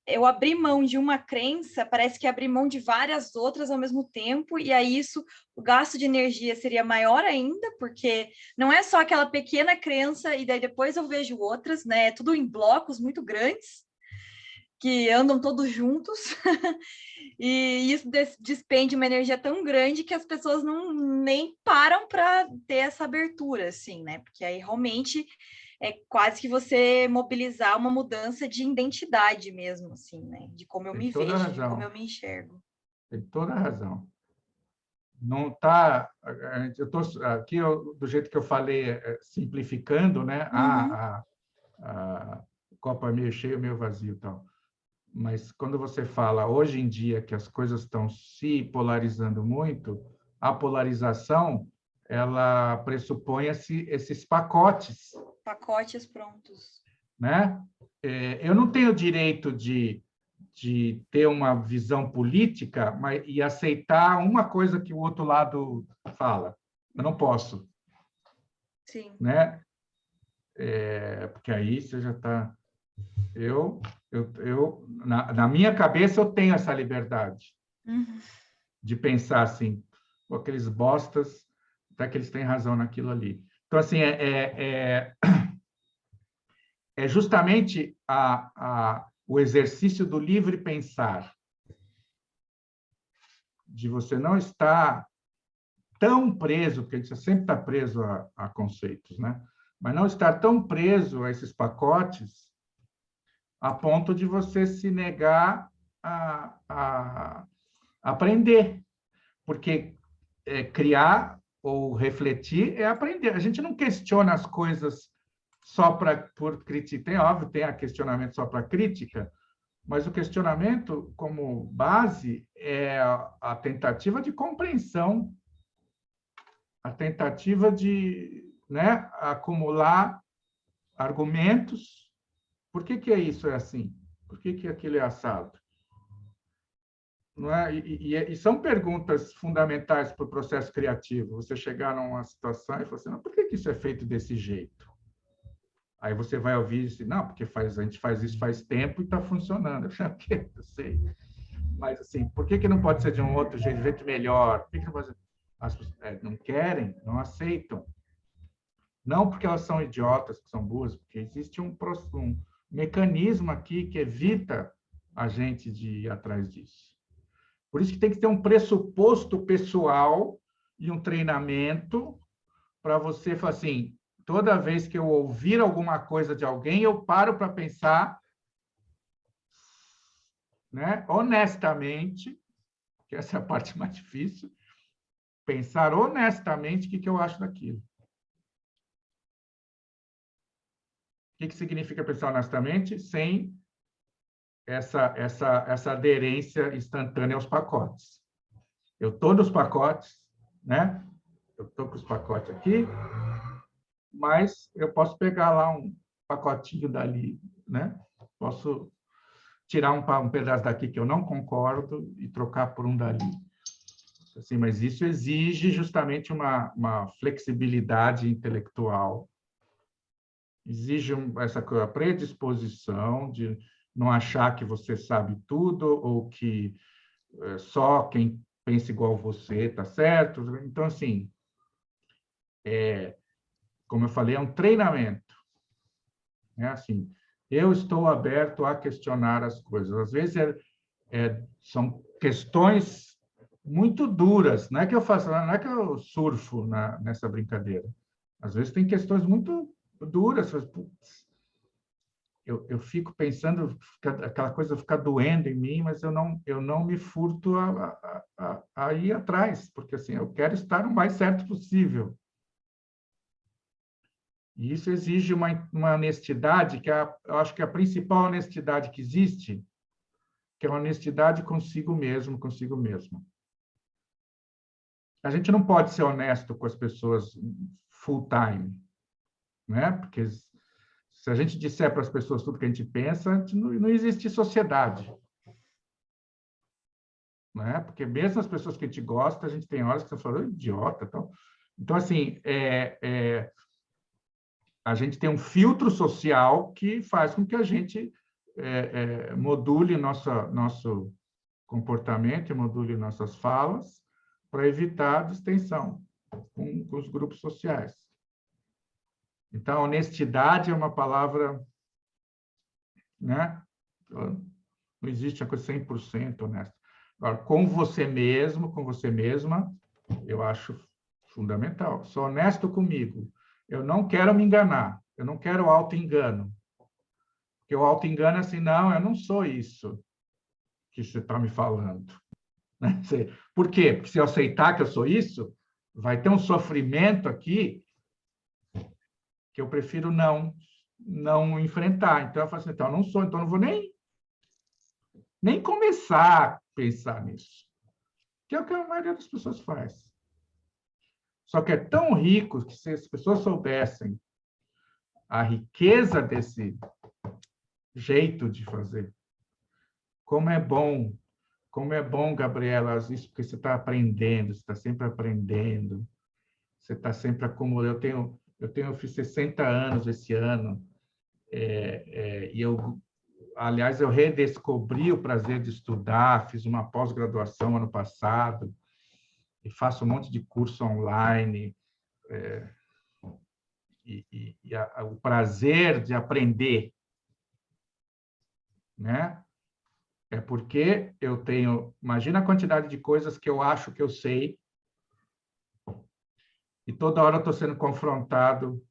eu abri mão de uma crença, parece que abri mão de várias outras ao mesmo tempo, e aí o gasto de energia seria maior ainda, porque não é só aquela pequena crença, e daí depois eu vejo outras, né? É tudo em blocos muito grandes, que andam todos juntos, e isso despende uma energia tão grande que as pessoas nem param para ter essa abertura, assim, né? Porque aí realmente é quase que você mobilizar uma mudança de identidade mesmo, assim, né? De como eu Tem me toda a vejo, de razão. como eu me enxergo. Tem toda a razão. Não está... Eu estou aqui, do jeito que eu falei, simplificando, né? Uhum. O copo é meio cheio, meio vazio, tal. Mas quando você fala, hoje em dia, que as coisas estão se polarizando muito, a polarização, ela pressupõe esses pacotes, Pacotes prontos. né? Eu não tenho direito de ter uma visão política e aceitar uma coisa que o outro lado fala. Eu não posso, Sim. né? Porque aí você já está... Na minha cabeça, eu tenho essa liberdade de pensar assim, aqueles bostas, até que eles têm razão naquilo ali. Então, assim, é justamente o exercício do livre pensar, de você não estar tão preso, porque a gente sempre está preso a conceitos, né? Mas não estar tão preso a esses pacotes, a ponto de você se negar a aprender, porque criar ou refletir é aprender. A gente não questiona as coisas só por crítica. Óbvio, tem a questionamento só para crítica, mas o questionamento, como base, é a tentativa de compreensão, a tentativa de, né, acumular argumentos. Por que isso é assim? Por que aquilo é assado? Não é? E são perguntas fundamentais para o processo criativo. Você chegar numa situação e falar assim, por que isso é feito desse jeito? Aí você vai ouvir e não, porque a gente faz isso faz tempo e está funcionando. Eu sei. Mas, assim, por que não pode ser de um outro jeito, de um jeito melhor? Por que não pode ser? As pessoas não querem, não aceitam. Não porque elas são idiotas, que são burras, porque existe um mecanismo aqui que evita a gente de ir atrás disso. Por isso que tem que ter um pressuposto pessoal e um treinamento para você falar assim, toda vez que eu ouvir alguma coisa de alguém, eu paro para pensar, né, honestamente, que essa é a parte mais difícil, pensar honestamente o que eu acho daquilo. O que significa pensar honestamente? Sem essa aderência instantânea aos pacotes. Eu estou nos pacotes, né? Eu estou com os pacotes aqui, mas eu posso pegar lá um pacotinho dali, né? Posso tirar um pedaço daqui que eu não concordo e trocar por um dali. Assim, mas isso exige justamente uma flexibilidade intelectual, exige essa predisposição de não achar que você sabe tudo ou que só quem pensa igual você está certo. Então, assim, como eu falei, é um treinamento. É assim, eu estou aberto a questionar as coisas. Às vezes são questões muito duras. Não é que eu faço, não é que eu surfo nessa brincadeira. Às vezes tem questões muito duras. Putz, eu fico pensando, aquela coisa fica doendo em mim, mas eu não me furto a ir atrás, porque assim, eu quero estar o mais certo possível. E isso exige uma honestidade, que eu acho que é a principal honestidade que existe, que é a honestidade consigo mesmo, consigo mesma. A gente não pode ser honesto com as pessoas full time, né? Porque se a gente disser para as pessoas tudo que a gente pensa, não existe sociedade. Né? Porque mesmo as pessoas que a gente gosta, a gente tem horas que você fala, idiota. Tal. Então, assim, a gente tem um filtro social que faz com que a gente module nosso comportamento, module nossas falas, para evitar a distensão com os grupos sociais. Então, honestidade é uma palavra, né? Não existe uma coisa 100% honesta. Agora, com você mesmo, com você mesma, eu acho fundamental. Sou honesto comigo. Eu não quero me enganar. Eu não quero auto-engano. Porque o auto-engano é assim, não, eu não sou isso que você está me falando. Por quê? Porque se eu aceitar que eu sou isso, vai ter um sofrimento aqui que eu prefiro não enfrentar. Então, eu falo assim, então, eu não sou, então eu não vou nem começar a pensar nisso. Que é o que a maioria das pessoas faz. Só que é tão rico que se as pessoas soubessem a riqueza desse jeito de fazer, como é bom, Gabriela, isso porque você está aprendendo, você está sempre aprendendo, você está sempre acumulando. Eu fiz 60 anos esse ano, e aliás, eu redescobri o prazer de estudar, fiz uma pós-graduação ano passado, e faço um monte de curso online, o prazer de aprender, né? É porque eu tenho... Imagina a quantidade de coisas que eu acho que eu sei, e toda hora eu estou sendo confrontado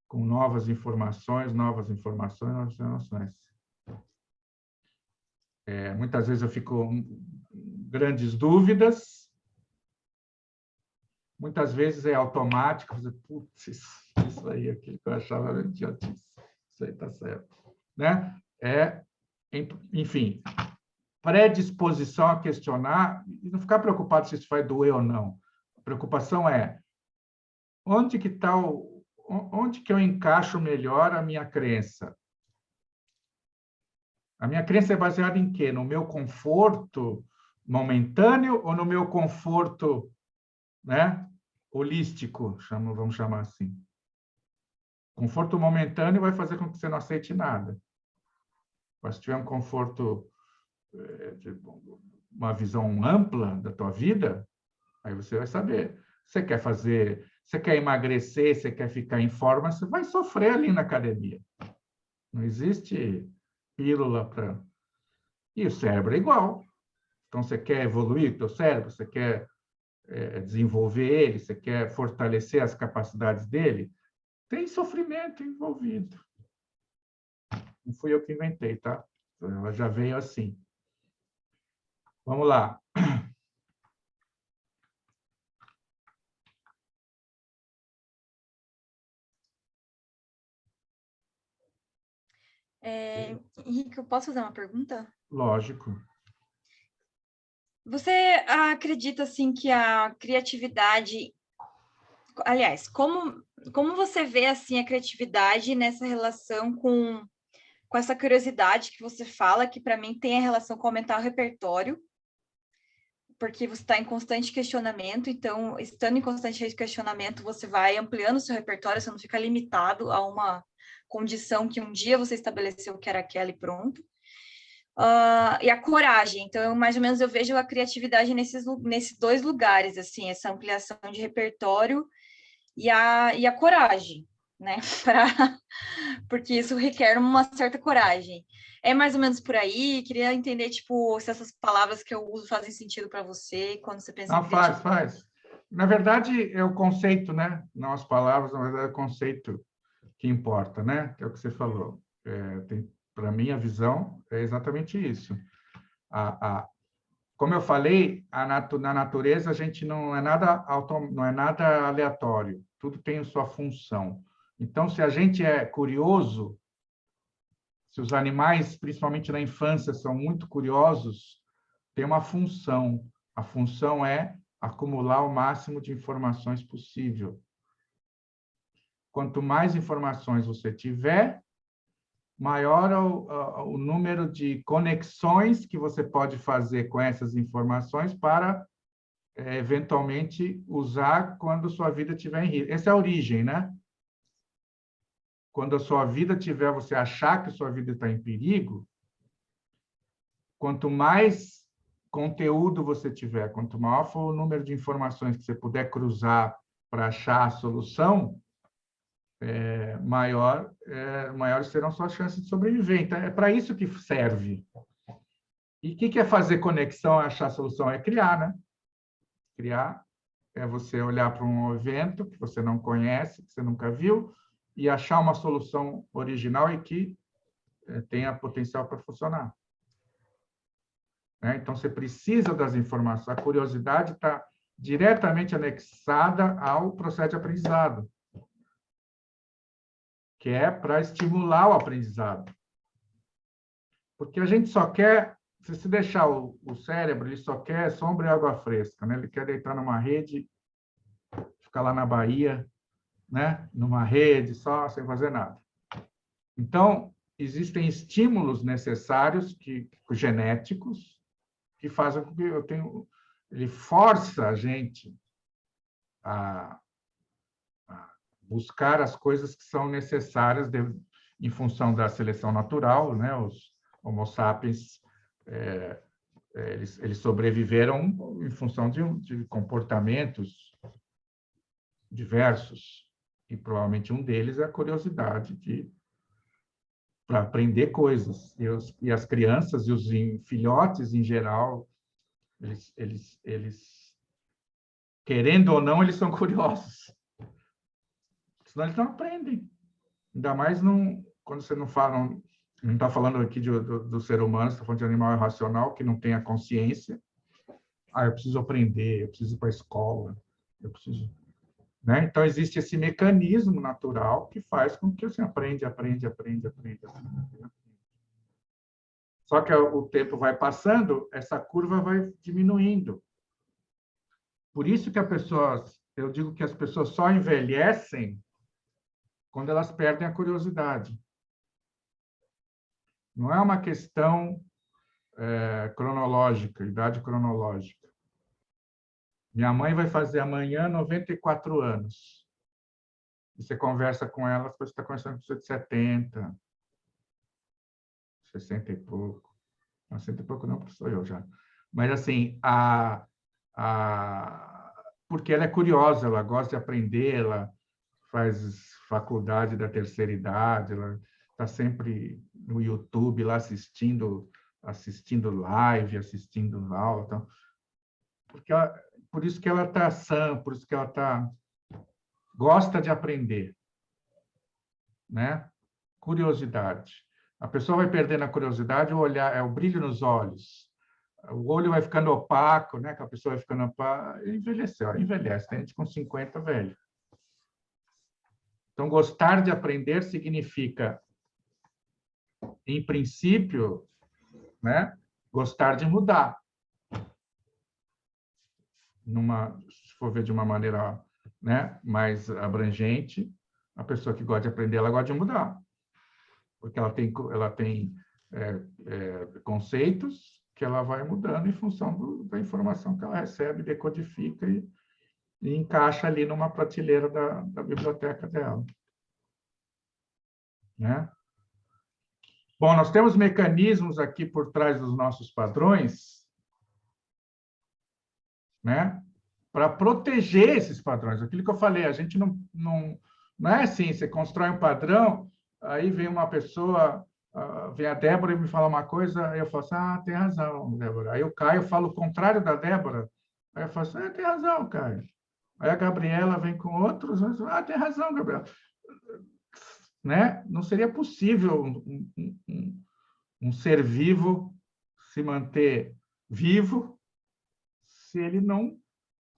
com novas informações, novas informações. Muitas vezes eu fico com grandes dúvidas, muitas vezes é automático, putz, isso aí, aquilo que eu achava era idiotice, isso aí está certo. Né? Enfim, predisposição a questionar e não ficar preocupado se isso vai doer ou não. A preocupação é onde que eu encaixo melhor a minha crença? A minha crença é baseada em quê? No meu conforto momentâneo ou no meu conforto, né, holístico, vamos chamar assim? Conforto momentâneo vai fazer com que você não aceite nada. Mas se tiver um conforto, uma visão ampla da tua vida, aí você vai saber. Você quer emagrecer, você quer ficar em forma, você vai sofrer ali na academia. Não existe pílula para... E o cérebro é igual. Então, você quer evoluir o teu cérebro, você quer desenvolver ele, você quer fortalecer as capacidades dele, tem sofrimento envolvido. Não fui eu que inventei, tá? Ela já veio assim. Vamos lá. Henrique, eu posso fazer uma pergunta? Lógico. Você acredita, assim, que a criatividade... Aliás, como você vê, assim, a criatividade nessa relação com essa curiosidade que você fala, que para mim tem a relação com aumentar o repertório, porque você está em constante questionamento, então, estando em constante questionamento, você vai ampliando o seu repertório, você não fica limitado a uma condição que um dia você estabeleceu que era aquela e pronto. E a coragem, então, mais ou menos, eu vejo a criatividade nesses dois lugares, assim, essa ampliação de repertório e a coragem, né? Porque isso requer uma certa coragem. É mais ou menos por aí, queria entender, tipo, se essas palavras que eu uso fazem sentido para você, quando você pensa Não, em criatividade. faz. Na verdade, é o conceito, né? Não as palavras, na verdade, é o conceito que importa, né? Que é o que você falou. Para mim, a visão é exatamente isso. Como eu falei, na natureza a gente não é nada aleatório. Tudo tem sua função. Então, se a gente é curioso, se os animais, principalmente na infância, são muito curiosos, tem uma função. A função é acumular o máximo de informações possível. Quanto mais informações você tiver, maior o número de conexões que você pode fazer com essas informações para, eventualmente, usar quando sua vida estiver em risco. Essa é a origem, né? Quando a sua vida tiver, você achar que a sua vida está em perigo, quanto mais conteúdo você tiver, quanto maior for o número de informações que você puder cruzar para achar a solução, maiores serão suas chances de sobreviver. Então, é para isso que serve. E o que é fazer conexão, achar solução? É criar, né? Criar é você olhar para um evento que você não conhece, que você nunca viu, e achar uma solução original e que tenha potencial para funcionar. Então, você precisa das informações. A curiosidade está diretamente anexada ao processo de aprendizado, que é para estimular o aprendizado. Porque a gente só quer, se deixar o cérebro, ele só quer sombra e água fresca, né? Ele quer deitar numa rede, ficar lá na Bahia, né? Numa rede só, sem fazer nada. Então, existem estímulos necessários genéticos que fazem com que ele força a gente a buscar as coisas que são necessárias em função da seleção natural, né? Os Homo sapiens, eles sobreviveram em função de comportamentos diversos, e provavelmente um deles é a curiosidade para aprender coisas. E as crianças e os filhotes, em geral, eles, querendo ou não, eles são curiosos. Senão eles não aprendem. Ainda mais quando você não fala, não está falando aqui do ser humano, você está falando de animal irracional que não tem a consciência. Eu preciso aprender, eu preciso ir para a escola, eu preciso... Né? Então, existe esse mecanismo natural que faz com que você aprende. Só que o tempo vai passando, essa curva vai diminuindo. Por isso que eu digo que as pessoas só envelhecem quando elas perdem a curiosidade. Não é uma questão cronológica, idade cronológica. Minha mãe vai fazer amanhã 94 anos. E você conversa com ela, você está conversando com pessoa de 70, 60 e pouco. Não, 60 e pouco não, porque sou eu já. Mas, assim, porque ela é curiosa, ela gosta de aprender, ela faz faculdade da terceira idade, ela está sempre no YouTube lá assistindo live, assistindo aula. Então, por isso que ela está sã, por isso que ela gosta de aprender, né? Curiosidade. A pessoa vai perdendo a curiosidade, o olhar, o brilho nos olhos. O olho vai ficando opaco, né? Que a pessoa vai ficando opaca, envelheceu, envelhece. Tem gente com 50, velho. Então, gostar de aprender significa, em princípio, né? Gostar de mudar. Se for ver de uma maneira, né, mais abrangente, a pessoa que gosta de aprender, ela gosta de mudar. Porque ela tem conceitos que ela vai mudando em função da informação que ela recebe, decodifica e encaixa ali numa prateleira da biblioteca dela. Né? Bom, nós temos mecanismos aqui por trás dos nossos padrões, né, para proteger esses padrões. Aquilo que eu falei, a gente não é assim, você constrói um padrão, aí vem uma pessoa, vem a Débora e me fala uma coisa, aí eu falo assim, tem razão, Débora. Aí o Caio fala o contrário da Débora, aí eu falo assim, tem razão, Caio. Aí a Gabriela vem com outros, tem razão, Gabriela. Né? Não seria possível um ser vivo se manter vivo se ele não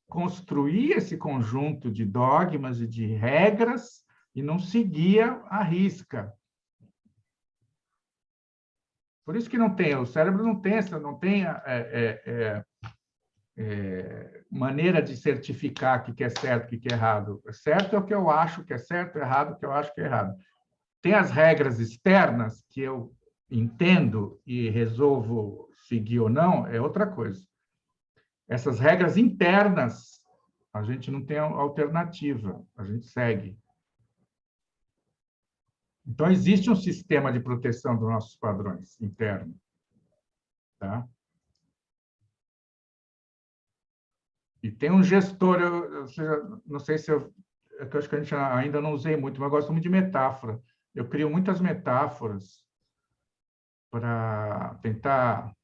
construir esse conjunto de dogmas e de regras e não seguia à risca. Por isso que o cérebro não tem maneira de certificar o que é certo e o que é errado. Certo é o que eu acho que é certo, errado é o que eu acho que é errado. Tem as regras externas que eu entendo e resolvo seguir ou não, é outra coisa. Essas regras internas, a gente não tem alternativa, a gente segue. Então, existe um sistema de proteção dos nossos padrões internos. Tá? E tem um gestor, não sei se eu acho que a gente ainda não usei muito, mas eu gosto muito de metáfora. Eu crio muitas metáforas para tentar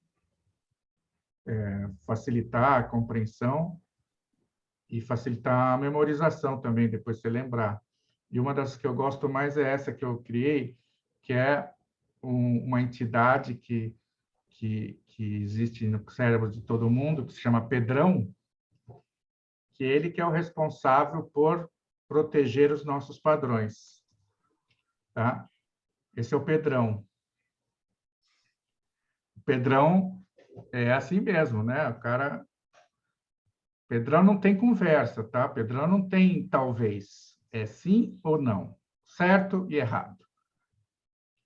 facilitar a compreensão e facilitar a memorização também, depois você lembrar. E uma das que eu gosto mais é essa que eu criei, que é uma entidade que existe no cérebro de todo mundo, que se chama Pedrão, que ele que é o responsável por proteger os nossos padrões. Tá? Esse é o Pedrão. O Pedrão é assim mesmo, né? Pedrão não tem conversa, tá? Pedrão não tem talvez. É sim ou não. Certo e errado.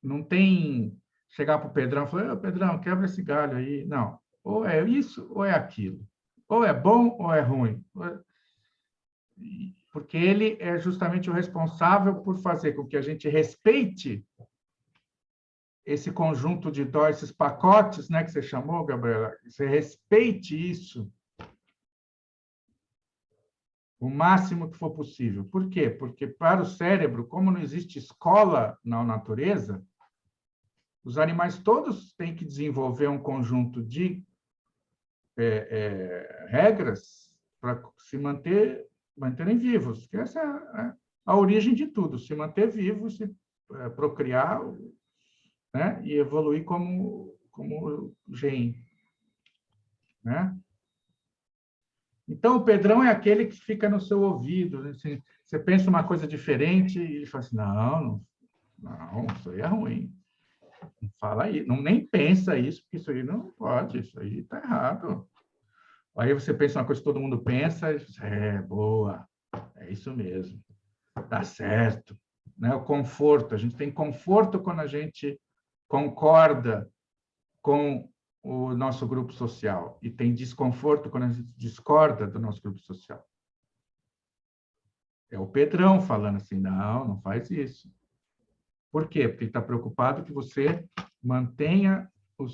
Não tem chegar para o Pedrão e falar, Pedrão, quebra esse galho aí. Não. Ou é isso ou é aquilo. Ou é bom ou é ruim. Porque ele é justamente o responsável por fazer com que a gente respeite esse conjunto de dó, esses pacotes, né, que você chamou, Gabriela, você respeite isso o máximo que for possível. Por quê? Porque para o cérebro, como não existe escola na natureza, os animais todos têm que desenvolver um conjunto de regras para se manterem vivos, que essa é a origem de tudo, se manter vivo, procriar, né? E evoluir como gen, né? Então, o Pedrão é aquele que fica no seu ouvido. Assim, você pensa uma coisa diferente e ele fala assim, não, isso aí é ruim. Não fala aí, não, nem pensa isso, porque isso aí não pode, isso aí está errado. Aí você pensa uma coisa que todo mundo pensa, e diz, boa, é isso mesmo, dá certo. Né? O conforto, a gente tem conforto quando a gente concorda com o nosso grupo social e tem desconforto quando a gente discorda do nosso grupo social. É o Pedrão falando assim, não faz isso. Por quê? Porque ele está preocupado que você mantenha a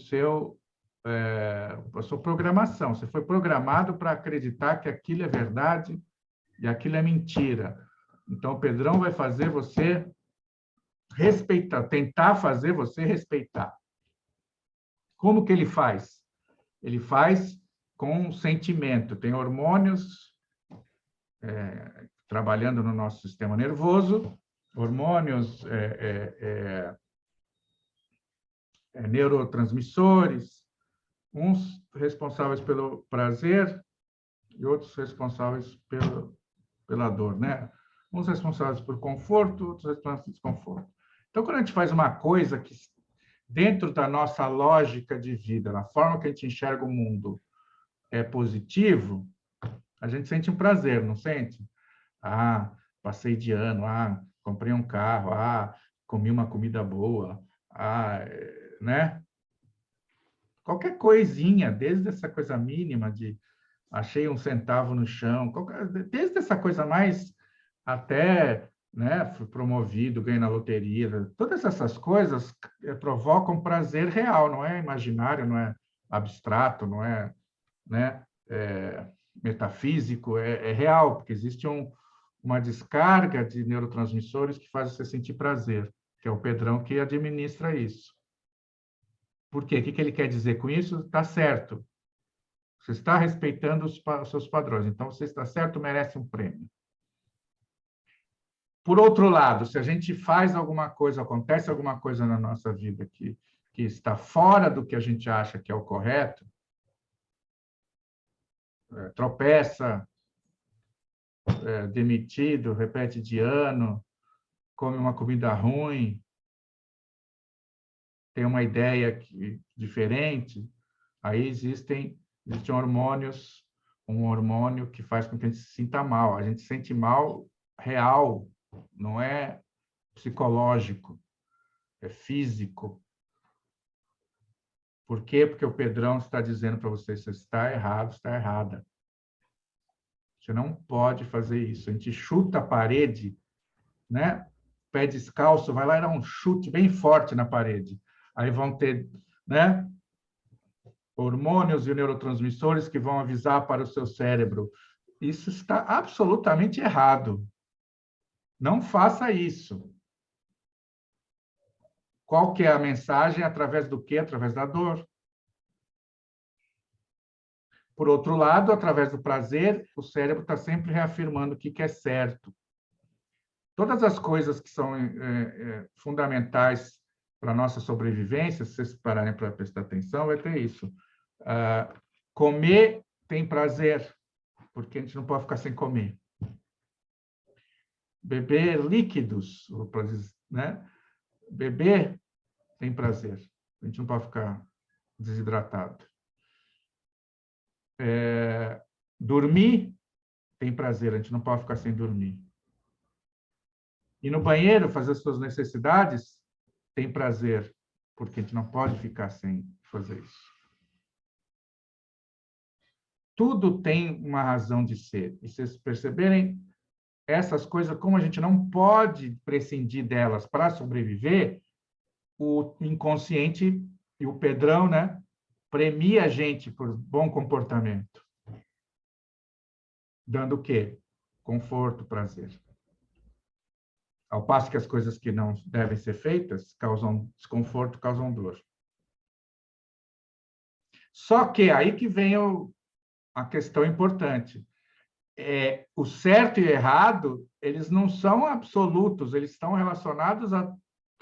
sua programação. Você foi programado para acreditar que aquilo é verdade e aquilo é mentira. Então, o Pedrão vai fazer você respeitar, tentar fazer você respeitar. Como que ele faz? Ele faz com sentimento. Tem hormônios trabalhando no nosso sistema nervoso, hormônios neurotransmissores, uns responsáveis pelo prazer e outros responsáveis pela dor, né? Uns responsáveis por conforto, outros responsáveis por desconforto. Então, quando a gente faz uma coisa que, dentro da nossa lógica de vida, na forma que a gente enxerga o mundo, é positivo, a gente sente um prazer, não sente? Passei de ano, comprei um carro, comi uma comida boa, né? Qualquer coisinha, desde essa coisa mínima de achei um centavo no chão, desde essa coisa mais até, né, fui promovido, ganhei na loteria, todas essas coisas provocam prazer real, não é imaginário, não é abstrato, não é, né, metafísico, é real, porque existe uma descarga de neurotransmissores que faz você sentir prazer, que é o Pedrão que administra isso. Por quê? O que ele quer dizer com isso? Está certo. Você está respeitando os seus padrões. Então, você está certo, merece um prêmio. Por outro lado, se a gente faz alguma coisa, acontece alguma coisa na nossa vida que está fora do que a gente acha que é o correto, tropeça, demitido, repete de ano, come uma comida ruim, tem uma ideia diferente, aí existe hormônios, um hormônio que faz com que a gente se sinta mal. A gente se sente mal real, não é psicológico, é físico. Por quê? Porque o Pedrão está dizendo para você, você está errado, está errada. Você não pode fazer isso. A gente chuta a parede, né? Pé descalço, vai lá e dá um chute bem forte na parede. Aí vão ter, né, hormônios e neurotransmissores que vão avisar para o seu cérebro. Isso está absolutamente errado. Não faça isso. Qual que é a mensagem? Através do quê? Através da dor. Por outro lado, através do prazer, o cérebro está sempre reafirmando o que é certo. Todas as coisas que são fundamentais para a nossa sobrevivência, se vocês pararem para prestar atenção, vai ter isso. Comer tem prazer, porque a gente não pode ficar sem comer. Beber líquidos, né? Beber tem prazer, a gente não pode ficar desidratado. Dormir tem prazer, a gente não pode ficar sem dormir. Ir no banheiro, fazer as suas necessidades, tem prazer, porque a gente não pode ficar sem fazer isso. Tudo tem uma razão de ser. E se vocês perceberem, essas coisas, como a gente não pode prescindir delas para sobreviver, o inconsciente e o Pedrão, né, premia a gente por bom comportamento. Dando o quê? Conforto, prazer. Ao passo que as coisas que não devem ser feitas causam desconforto, causam dor. Só que aí que vem a questão importante. O certo e o errado, eles não são absolutos, eles estão relacionados a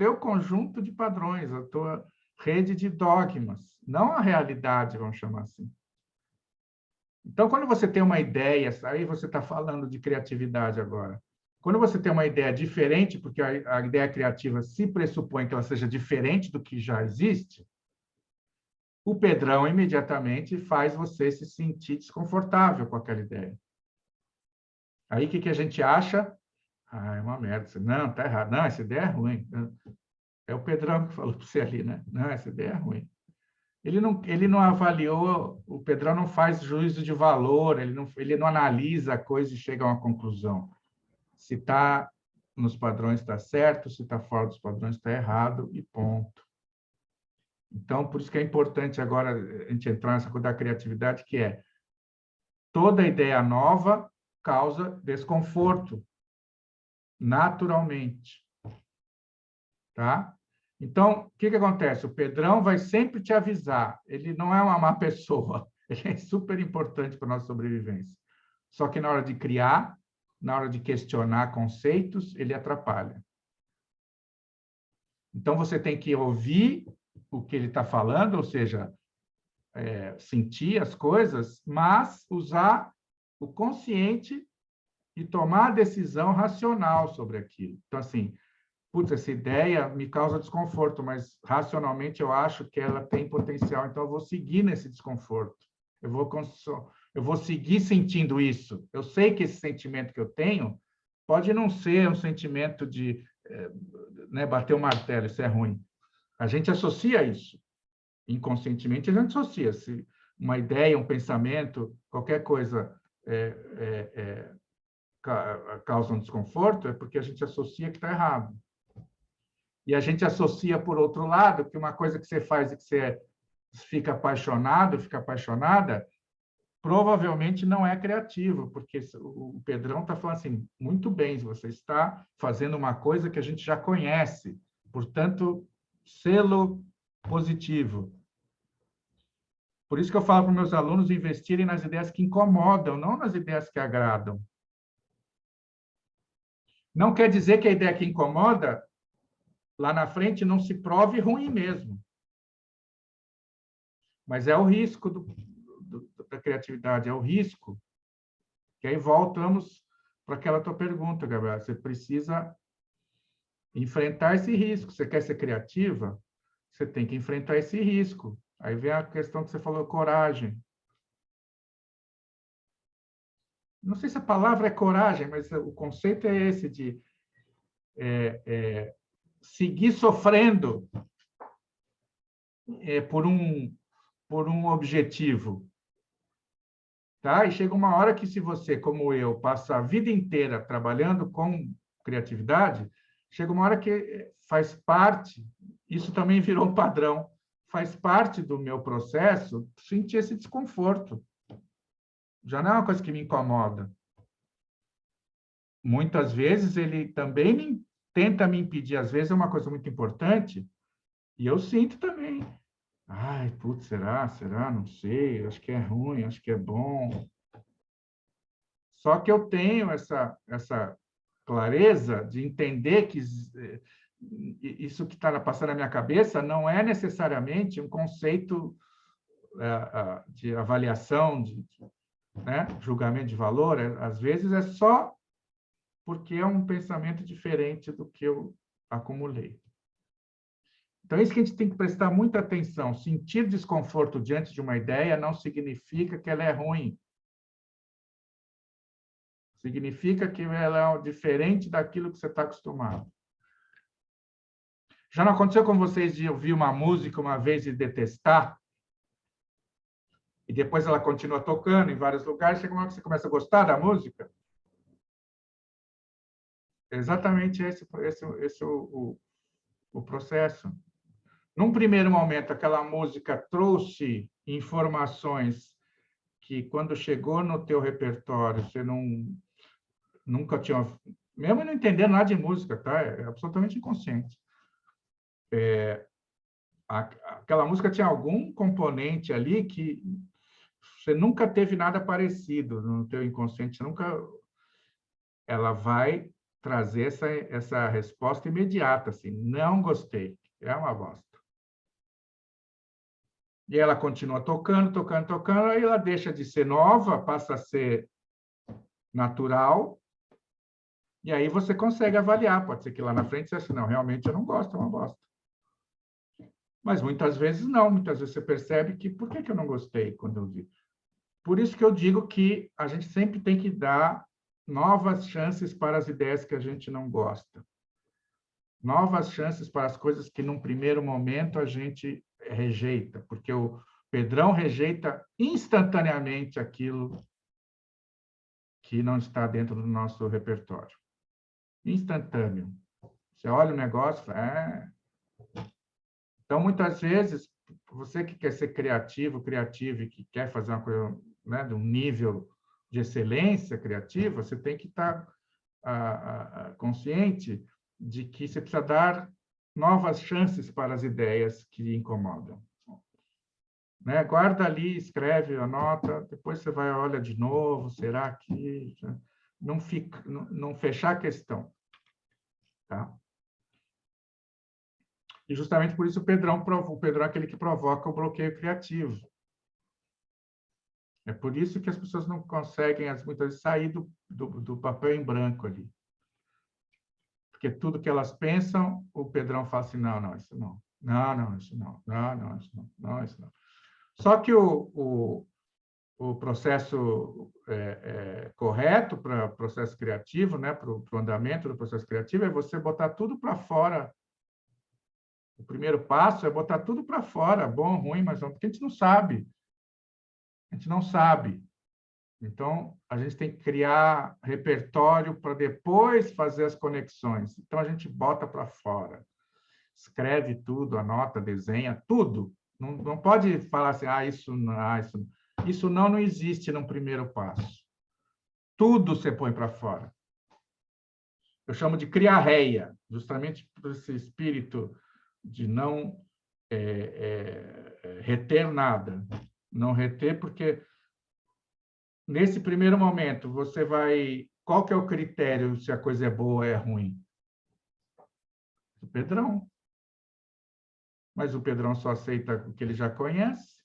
teu conjunto de padrões, a tua rede de dogmas, não a realidade, vamos chamar assim. Então, quando você tem uma ideia, aí você está falando de criatividade agora. Quando você tem uma ideia diferente, porque a ideia criativa se pressupõe que ela seja diferente do que já existe, o Pedrão imediatamente faz você se sentir desconfortável com aquela ideia. Aí, o que a gente acha? Ah, é uma merda. Não, está errado. Não, essa ideia é ruim. É o Pedrão que falou para você ali, né? Não, essa ideia é ruim. Ele não avaliou, o Pedrão não faz juízo de valor, ele não analisa a coisa e chega a uma conclusão. Se está nos padrões, está certo, se está fora dos padrões, está errado, e ponto. Então, por isso que é importante agora a gente entrar nessa coisa da criatividade, que é toda ideia nova causa desconforto, naturalmente. Tá? Então, o que acontece? O Pedrão vai sempre te avisar. Ele não é uma má pessoa. Ele é super importante para a nossa sobrevivência. Só que na hora de criar, na hora de questionar conceitos, ele atrapalha. Então, você tem que ouvir o que ele está falando, ou seja, sentir as coisas, mas usar o consciente e tomar a decisão racional sobre aquilo. Então, assim, putz, essa ideia me causa desconforto, mas racionalmente eu acho que ela tem potencial, então eu vou seguir nesse desconforto. Eu vou seguir sentindo isso. Eu sei que esse sentimento que eu tenho pode não ser um sentimento de bater o martelo, isso é ruim. A gente associa isso. Inconscientemente, a gente associa. Se uma ideia, um pensamento, qualquer coisa causa um desconforto, é porque a gente associa que está errado. E a gente associa, por outro lado, que uma coisa que você faz e que você fica apaixonado, fica apaixonada, provavelmente não é criativo, porque o Pedrão está falando assim, muito bem, você está fazendo uma coisa que a gente já conhece, portanto, selo positivo. Por isso que eu falo para os meus alunos investirem nas ideias que incomodam, não nas ideias que agradam. Não quer dizer que a ideia que incomoda lá na frente não se prove ruim mesmo. Mas é o risco da criatividade, é o risco. Que aí voltamos para aquela tua pergunta, Gabriela. Você precisa enfrentar esse risco. Você quer ser criativa? Você tem que enfrentar esse risco. Aí vem a questão que você falou, coragem. Não sei se a palavra é coragem, mas o conceito é esse de seguir sofrendo por um objetivo. Tá? E chega uma hora que, se você, como eu, passa a vida inteira trabalhando com criatividade, chega uma hora que faz parte, isso também virou um padrão, faz parte do meu processo sentir esse desconforto. Já não é uma coisa que me incomoda. Muitas vezes ele também tenta me impedir, às vezes é uma coisa muito importante, e eu sinto também. Ai, putz, será? Não sei, acho que é ruim, acho que é bom. Só que eu tenho essa clareza de entender que isso que está passando na minha cabeça não é necessariamente um conceito de avaliação, né, julgamento de valor. Às vezes é só porque é um pensamento diferente do que eu acumulei. Então, é isso que a gente tem que prestar muita atenção. Sentir desconforto diante de uma ideia não significa que ela é ruim. Significa que ela é diferente daquilo que você está acostumado. Já não aconteceu com vocês de ouvir uma música uma vez e detestar? E depois ela continua tocando em vários lugares, chega uma hora que você começa a gostar da música? É exatamente esse o processo. Num primeiro momento, aquela música trouxe informações que, quando chegou no teu repertório, você nunca tinha... Mesmo não entendendo nada de música, tá? É absolutamente inconsciente. Aquela música tinha algum componente ali que você nunca teve nada parecido no teu inconsciente, ela vai trazer essa resposta imediata, assim, não gostei, é uma bosta. E ela continua tocando, tocando, tocando, aí ela deixa de ser nova, passa a ser natural, e aí você consegue avaliar. Pode ser que lá na frente você ache, não, realmente eu não gosto, é uma bosta. Mas muitas vezes não, muitas vezes você percebe que, por que eu não gostei quando eu vi? Por isso que eu digo que a gente sempre tem que dar novas chances para as ideias que a gente não gosta. Novas chances para as coisas que, num primeiro momento, a gente rejeita, porque o Pedrão rejeita instantaneamente aquilo que não está dentro do nosso repertório. Instantâneo. Você olha o negócio, Então, muitas vezes, você que quer ser criativo e que quer fazer uma coisa, né, de um nível de excelência criativa, você tem que estar consciente de que você precisa dar novas chances para as ideias que lhe incomodam. Né? Guarda ali, escreve, anota, depois você vai, olha de novo, será que... Não fechar a questão. Tá? E justamente por isso o Pedrão é aquele que provoca o bloqueio criativo. É por isso que as pessoas não conseguem, muitas vezes, sair do papel em branco ali. Porque tudo que elas pensam, o Pedrão fala assim, não, isso não. Não, isso não. Não, isso não. Não, isso não. Só que o processo correto para o processo criativo, né, para o andamento do processo criativo, é você botar tudo para fora. O primeiro passo é botar tudo para fora, bom, ruim, mas não, porque a gente não sabe. A gente não sabe. Então, a gente tem que criar repertório para depois fazer as conexões. Então, a gente bota para fora. Escreve tudo, anota, desenha, tudo. Não pode falar assim, isso não, isso não. Isso não existe no primeiro passo. Tudo você põe para fora. Eu chamo de criarreia, justamente por esse espírito de não reter nada. Não reter porque, nesse primeiro momento, você vai... Qual que é o critério se a coisa é boa ou é ruim? O Pedrão. Mas o Pedrão só aceita o que ele já conhece.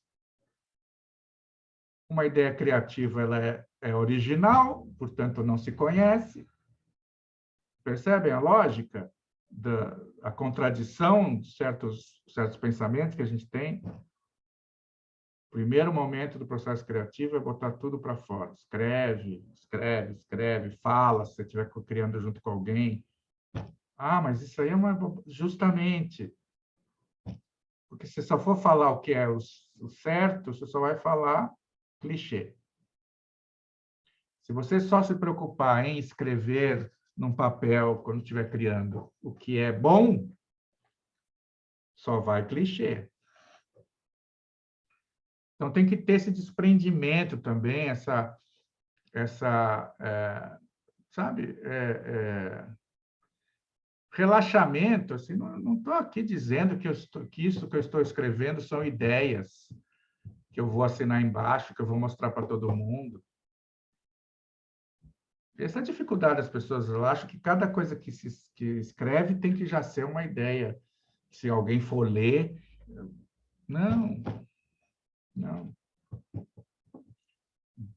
Uma ideia criativa ela é original, portanto, não se conhece. Percebem a lógica? A contradição de certos pensamentos que a gente tem? O primeiro momento do processo criativo é botar tudo para fora. Escreve, fala, se você estiver criando junto com alguém. Mas isso aí é justamente... Porque se só for falar o que é o certo, você só vai falar clichê. Se você só se preocupar em escrever num papel, quando estiver criando, o que é bom, só vai clichê. Então, tem que ter esse desprendimento também, relaxamento. Assim, não estou aqui dizendo que isso que eu estou escrevendo são ideias que eu vou assinar embaixo, que eu vou mostrar para todo mundo. Essa é a dificuldade das pessoas. Eu acho que cada coisa que escreve tem que já ser uma ideia. Se alguém for ler... Não.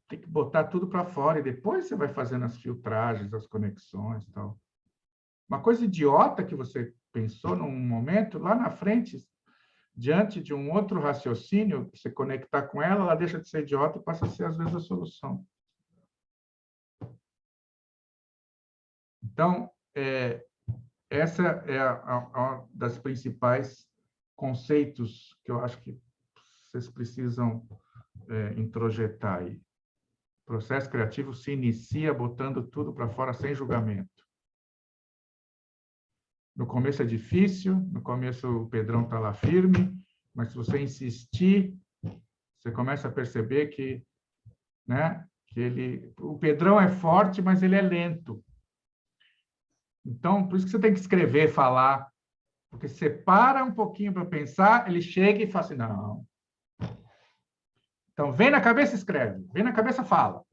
Tem que botar tudo para fora e depois você vai fazendo as filtragens, as conexões e tal. Uma coisa idiota que você pensou num momento, lá na frente, diante de um outro raciocínio, você conectar com ela deixa de ser idiota e passa a ser, às vezes, a solução. Então, essa é uma das principais conceitos que eu acho que vocês precisam introjetar aí. O processo criativo se inicia botando tudo para fora sem julgamento. No começo é difícil, no começo o Pedrão está lá firme, mas se você insistir, você começa a perceber que, né, o Pedrão é forte, mas ele é lento. Então, por isso que você tem que escrever, falar, porque você para um pouquinho para pensar, ele chega e fala assim, não. Então, vem na cabeça, escreve. Vem na cabeça, fala.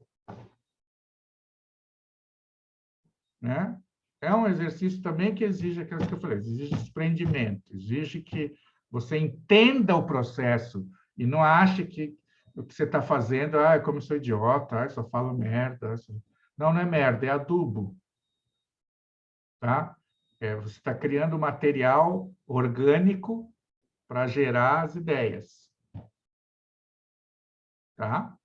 Né? é um exercício também que exige aquilo que eu falei, exige desprendimento, exige que você entenda o processo e não ache que o que você está fazendo, como eu sou idiota, só falo merda. Não, não é merda, é adubo. Tá? Você está criando material orgânico para gerar as ideias. Tá?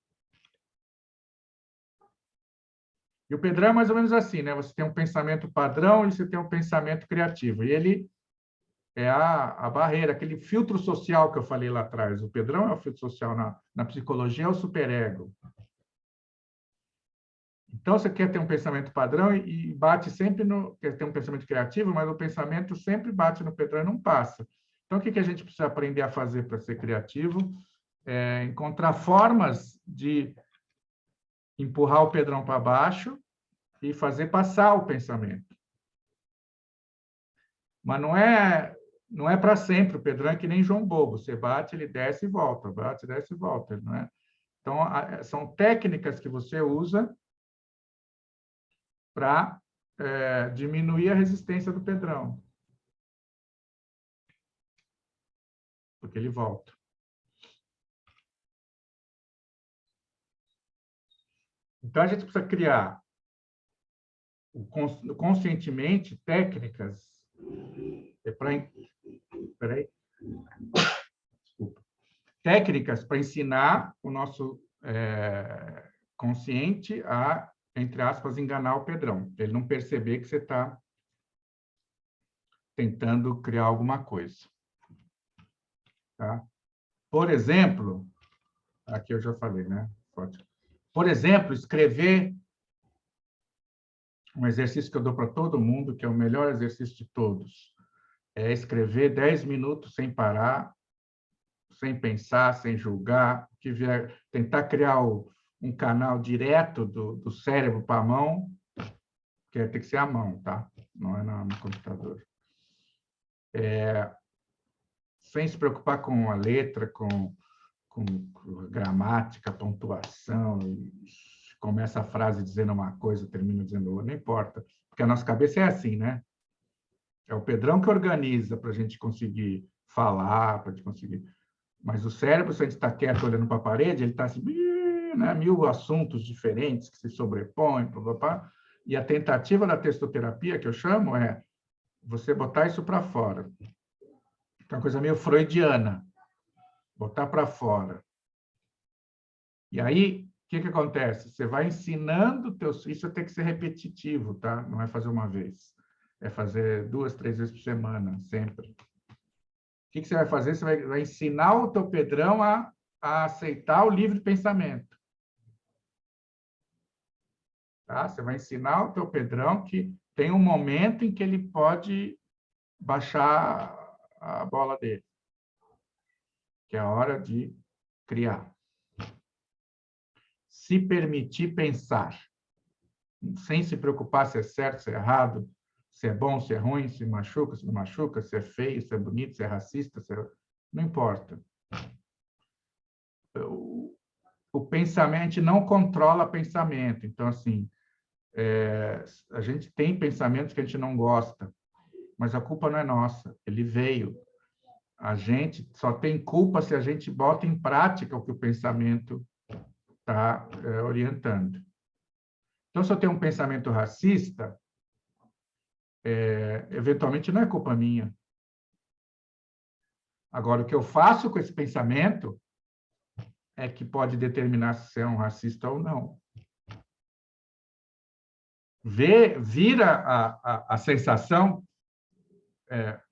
E o Pedrão é mais ou menos assim, né? Você tem um pensamento padrão e você tem um pensamento criativo. E ele é a barreira, aquele filtro social que eu falei lá atrás. O Pedrão é o filtro social na psicologia, é o superego. Então, você quer ter um pensamento padrão e bate sempre no... Quer ter um pensamento criativo, mas o pensamento sempre bate no Pedrão e não passa. Então, o que a gente precisa aprender a fazer para ser criativo? É encontrar formas de empurrar o Pedrão para baixo e fazer passar o pensamento. Mas não é para sempre. O Pedrão é que nem João Bobo. Você bate, ele desce e volta. Bate, desce e volta. Não é? Então, são técnicas que você usa para diminuir a resistência do Pedrão. Porque ele volta. Então, a gente precisa criar conscientemente técnicas técnicas para ensinar o nosso consciente a, entre aspas, enganar o Pedrão. Ele não perceber que você está tentando criar alguma coisa. Tá? Por exemplo, aqui eu já falei, né? Por exemplo, escrever um exercício que eu dou para todo mundo, que é o melhor exercício de todos, é escrever 10 minutos sem parar, sem pensar, sem julgar, tentar criar um canal direto do cérebro para a mão, que tem que ser a mão, tá? Não é no computador. Sem se preocupar com a letra, com gramática, pontuação, começa a frase dizendo uma coisa, termina dizendo outra, não importa, porque a nossa cabeça é assim, né? É o Pedrão que organiza para a gente conseguir falar, para a gente conseguir... Mas o cérebro, se a gente está quieto olhando para a parede, ele está assim, né? 1000 assuntos diferentes que se sobrepõem, e a tentativa da textoterapia, que eu chamo, é você botar isso para fora. É uma coisa meio freudiana, botar para fora. E aí, o que acontece? Você vai ensinando isso tem que ser repetitivo, tá? Não é fazer uma vez. É fazer 2, 3 vezes por semana, sempre. O que você vai fazer? Você vai ensinar o teu Pedrão a aceitar o livre pensamento. Tá? Você vai ensinar o teu Pedrão que tem um momento em que ele pode baixar a bola dele, que é a hora de criar. Se permitir pensar, sem se preocupar se é certo, se é errado, se é bom, se é ruim, se machuca, se não machuca, se é feio, se é bonito, se é racista, não importa. O pensamento, a gente não controla pensamento. Então, assim, a gente tem pensamentos que a gente não gosta, mas a culpa não é nossa, ele veio. A gente só tem culpa se a gente bota em prática o que o pensamento está orientando. Então, se eu tenho um pensamento racista, eventualmente não é culpa minha. Agora, o que eu faço com esse pensamento é que pode determinar se é um racista ou não. Vira a sensação,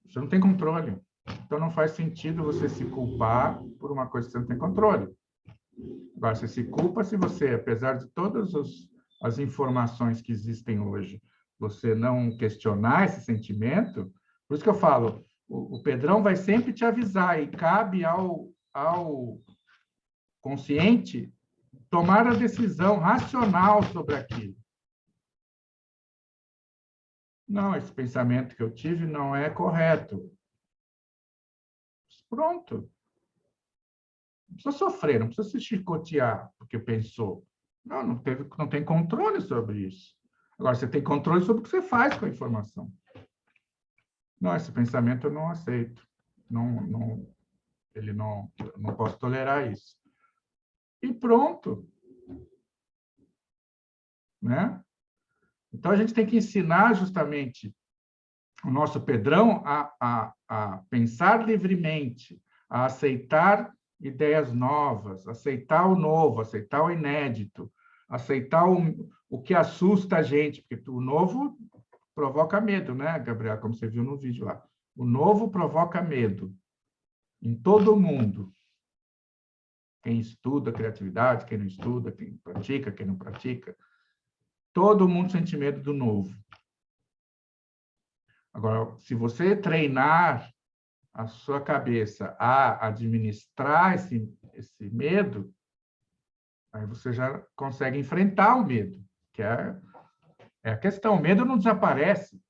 você não tem controle. Então, não faz sentido você se culpar por uma coisa que você não tem controle. Agora, você se culpa se você, apesar de todas as informações que existem hoje, você não questionar esse sentimento. Por isso que eu falo, o Pedrão vai sempre te avisar e cabe ao consciente tomar a decisão racional sobre aquilo. Não, esse pensamento que eu tive não é correto. Pronto. Não precisa sofrer, não precisa se chicotear porque pensou. Não tem controle sobre isso. Agora, você tem controle sobre o que você faz com a informação. Não, esse pensamento eu não aceito. Eu não posso tolerar isso. E pronto. Né? Então, a gente tem que ensinar justamente o nosso Pedrão a pensar livremente, a aceitar ideias novas, aceitar o novo, aceitar o inédito, aceitar o que assusta a gente, porque o novo provoca medo, né, Gabriel? Como você viu no vídeo lá. O novo provoca medo em todo mundo. Quem estuda criatividade, quem não estuda, quem pratica, quem não pratica. Todo mundo sente medo do novo. Agora, se você treinar a sua cabeça a administrar esse medo, aí você já consegue enfrentar o medo, que é a questão. O medo não desaparece.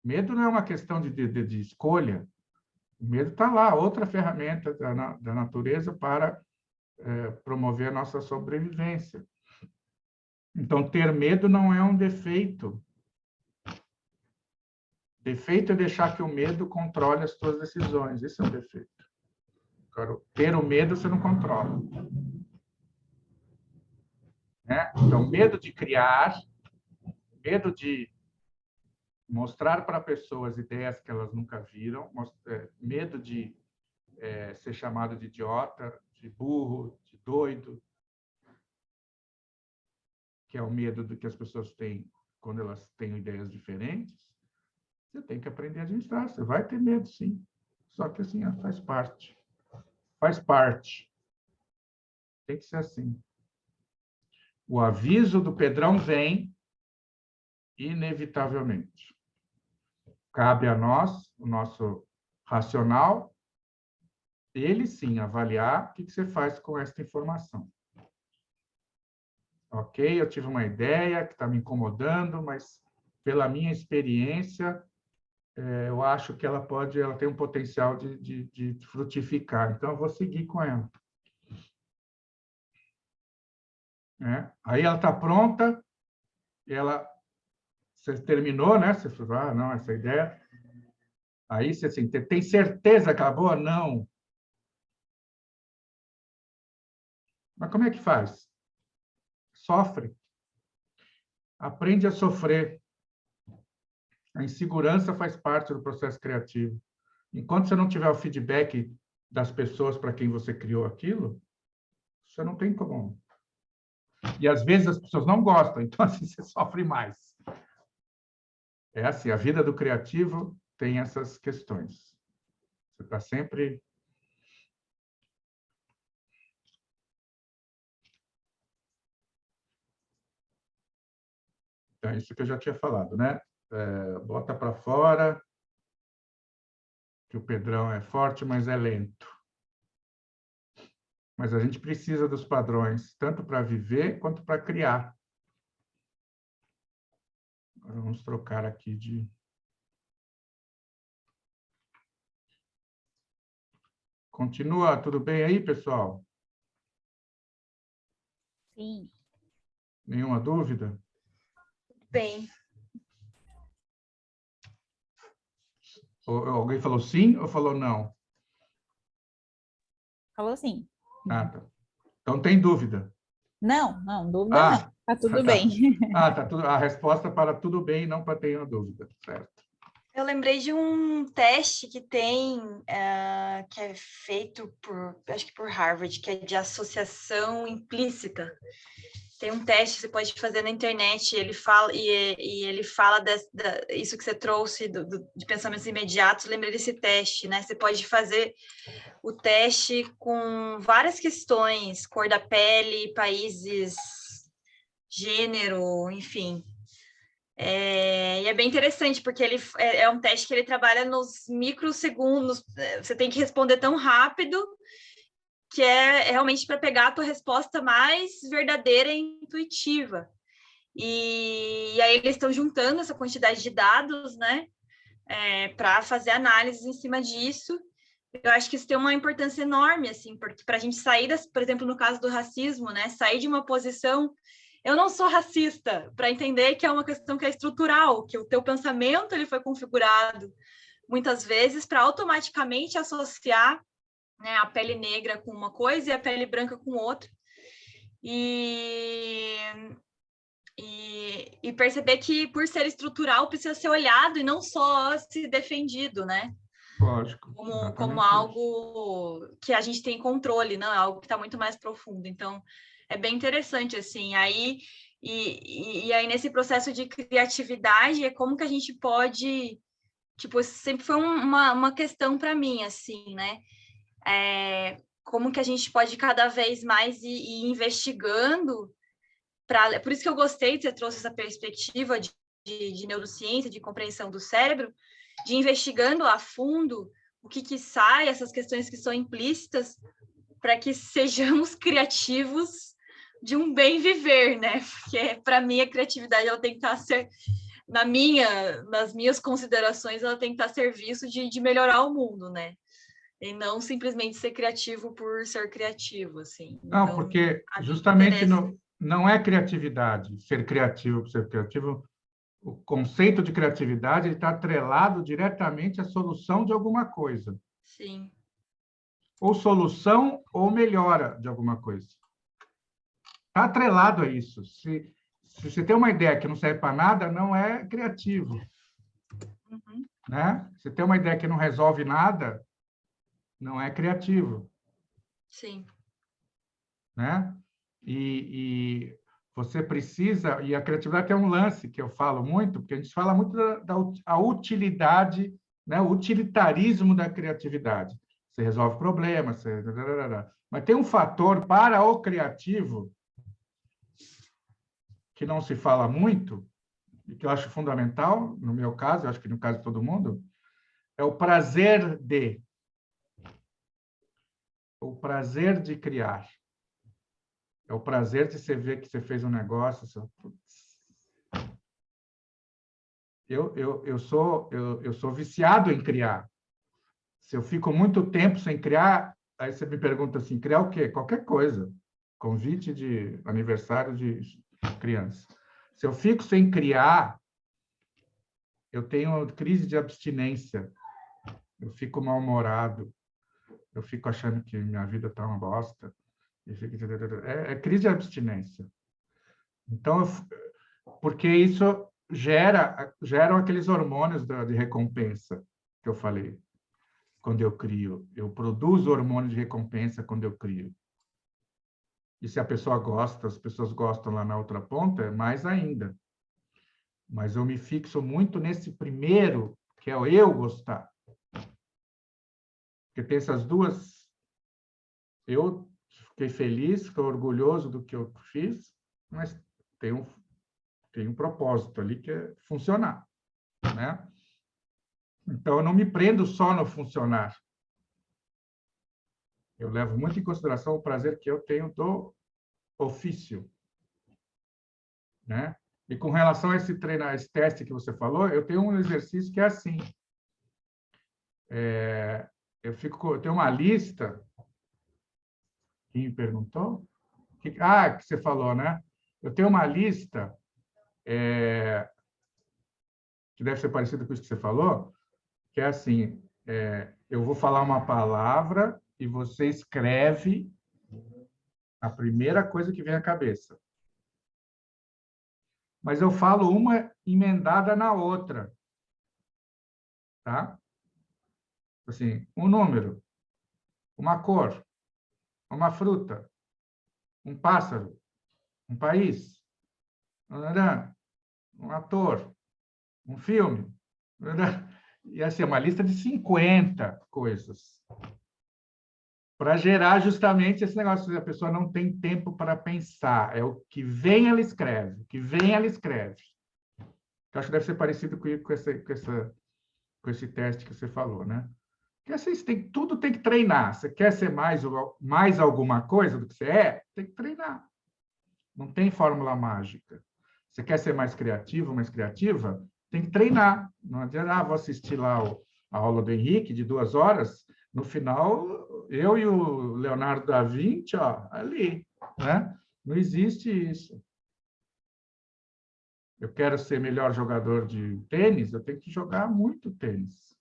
Medo não é uma questão de escolha. O medo está lá, outra ferramenta da natureza para promover a nossa sobrevivência. Então, ter medo não é um defeito. Defeito é deixar que o medo controle as suas decisões. Isso é um defeito. Agora, ter o medo você não controla. Né? Então, medo de criar, medo de mostrar para pessoas ideias que elas nunca viram, medo de ser chamado de idiota, de burro, de doido, que é o medo do que as pessoas têm quando elas têm ideias diferentes. Você tem que aprender a administrar. Você vai ter medo, sim. Só que assim, faz parte. Faz parte. Tem que ser assim. O aviso do Pedrão vem inevitavelmente. Cabe a nós, o nosso racional, ele sim avaliar o que você faz com esta informação. Ok, eu tive uma ideia que está me incomodando, mas pela minha experiência, eu acho que ela tem um potencial de frutificar. Então, eu vou seguir com ela. Aí ela está pronta, você terminou, né? Você falou, não, essa ideia... Aí você assim, tem certeza que ela é boa? Não. Mas como é que faz? Sofre. Aprende a sofrer. A insegurança faz parte do processo criativo. Enquanto você não tiver o feedback das pessoas para quem você criou aquilo, você não tem como. E às vezes as pessoas não gostam, então assim você sofre mais. É assim, a vida do criativo tem essas questões. Você está sempre... Então, isso que eu já tinha falado, né? Bota para fora, que o Pedrão é forte, mas é lento. Mas a gente precisa dos padrões, tanto para viver quanto para criar. Agora vamos trocar aqui de... Continua, tudo bem aí, pessoal? Sim. Nenhuma dúvida? Bem, Alguém falou sim ou falou não? Falou sim. Ah, tá. Então tem dúvida. Não, dúvida não. Tá tudo bem. Tá tudo, a resposta para tudo bem, não para ter uma dúvida, certo? eu lembrei de um teste que tem, que é feito acho que por Harvard, que é de associação implícita. Tem um teste que você pode fazer na internet, ele fala, e ele fala isso que você trouxe de pensamentos imediatos, lembrei desse teste, né? Você pode fazer o teste com várias questões, cor da pele, países, gênero, enfim. E é bem interessante, porque ele é um teste que ele trabalha nos microsegundos, você tem que responder tão rápido, que é realmente para pegar a tua resposta mais verdadeira e intuitiva. E aí eles estão juntando essa quantidade de dados, né, para fazer análises em cima disso. Eu acho que isso tem uma importância enorme, assim, porque para a gente sair, por exemplo, no caso do racismo, né, sair de uma posição eu não sou racista, para entender que é uma questão que é estrutural, que o teu pensamento ele foi configurado muitas vezes para automaticamente associar, né, a pele negra com uma coisa e a pele branca com outra. E perceber que, por ser estrutural, precisa ser olhado e não só se defendido, né? Lógico. Como algo que a gente tem controle, não é algo que está muito mais profundo. Então, é bem interessante, assim. Aí, e aí, nesse processo de criatividade, é como que a gente pode... Tipo, sempre foi uma questão para mim, assim, né? Como que a gente pode cada vez mais ir investigando. Por isso que eu gostei de você trouxe essa perspectiva de neurociência, de compreensão do cérebro, de investigando a fundo o que sai, essas questões que são implícitas, para que sejamos criativos de um bem viver, né? Porque, para mim, a criatividade ela tem que estar nas minhas considerações, ela tem que estar a serviço de melhorar o mundo, né? E não simplesmente ser criativo por ser criativo, assim. Não, então, porque justamente não é criatividade, ser criativo por ser criativo. O conceito de criatividade está atrelado diretamente à solução de alguma coisa. Sim. Ou solução ou melhora de alguma coisa. Está atrelado a isso. Se você tem uma ideia que não serve para nada, não é criativo. Uhum. Né? Se tem uma ideia que não resolve nada, não é criativo. Sim. Né? E você precisa... E a criatividade é um lance que eu falo muito, porque a gente fala muito da utilidade, né? O utilitarismo da criatividade. Você resolve problemas, mas tem um fator para o criativo que não se fala muito, e que eu acho fundamental, no meu caso, eu acho que no caso de todo mundo, é o prazer de. O prazer de criar. É o prazer de você ver que você fez um negócio. Eu sou viciado em criar. Se eu fico muito tempo sem criar, aí você me pergunta assim, criar o quê? Qualquer coisa. Convite de aniversário de criança. Se eu fico sem criar, eu tenho crise de abstinência. Eu fico mal-humorado. Eu fico achando que minha vida está uma bosta. É crise de abstinência. Então, porque isso geram aqueles hormônios de recompensa que eu falei. Quando eu crio, eu produzo hormônio de recompensa quando eu crio. E se a pessoa gosta, as pessoas gostam lá na outra ponta, mais ainda. Mas eu me fixo muito nesse primeiro, que é o eu gostar. Porque tem essas duas. Eu fiquei feliz, fiquei orgulhoso do que eu fiz, mas tem um propósito ali que é funcionar, né? Então, eu não me prendo só no funcionar. Eu levo muito em consideração o prazer que eu tenho do ofício, né? E com relação a esse teste que você falou, eu tenho um exercício que é assim. Eu tenho uma lista. Quem me perguntou? Que você falou, né? Eu tenho uma lista que deve ser parecida com isso que você falou, que é assim, eu vou falar uma palavra e você escreve a primeira coisa que vem à cabeça. Mas eu falo uma emendada na outra. Tá? Assim, um número, uma cor, uma fruta, um pássaro, um país, um ator, um filme. E assim, uma lista de 50 coisas. Para gerar justamente esse negócio de a pessoa não tem tempo para pensar. É o que vem, ela escreve. O que vem, ela escreve. Eu acho que deve ser parecido com esse teste que você falou, né? Porque assim, tudo tem que treinar. Você quer ser mais alguma coisa do que você é? Tem que treinar. Não tem fórmula mágica. Você quer ser mais criativo, mais criativa? Tem que treinar. Não adianta, vou assistir lá a aula do Henrique, de 2 horas, no final, eu e o Leonardo da Vinci, ali, né? Não existe isso. Eu quero ser melhor jogador de tênis, eu tenho que jogar muito tênis.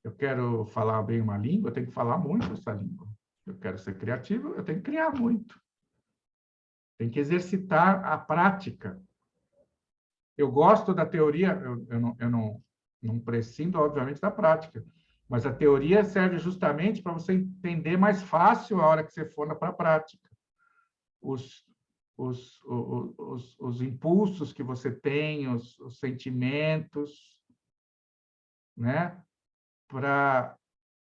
Eu quero falar bem uma língua, eu tenho que falar muito essa língua. Eu quero ser criativo, eu tenho que criar muito. Tem que exercitar a prática. Eu gosto da teoria, eu não prescindo, obviamente, da prática, mas a teoria serve justamente para você entender mais fácil a hora que você for para a prática. Os impulsos que você tem, os sentimentos, né?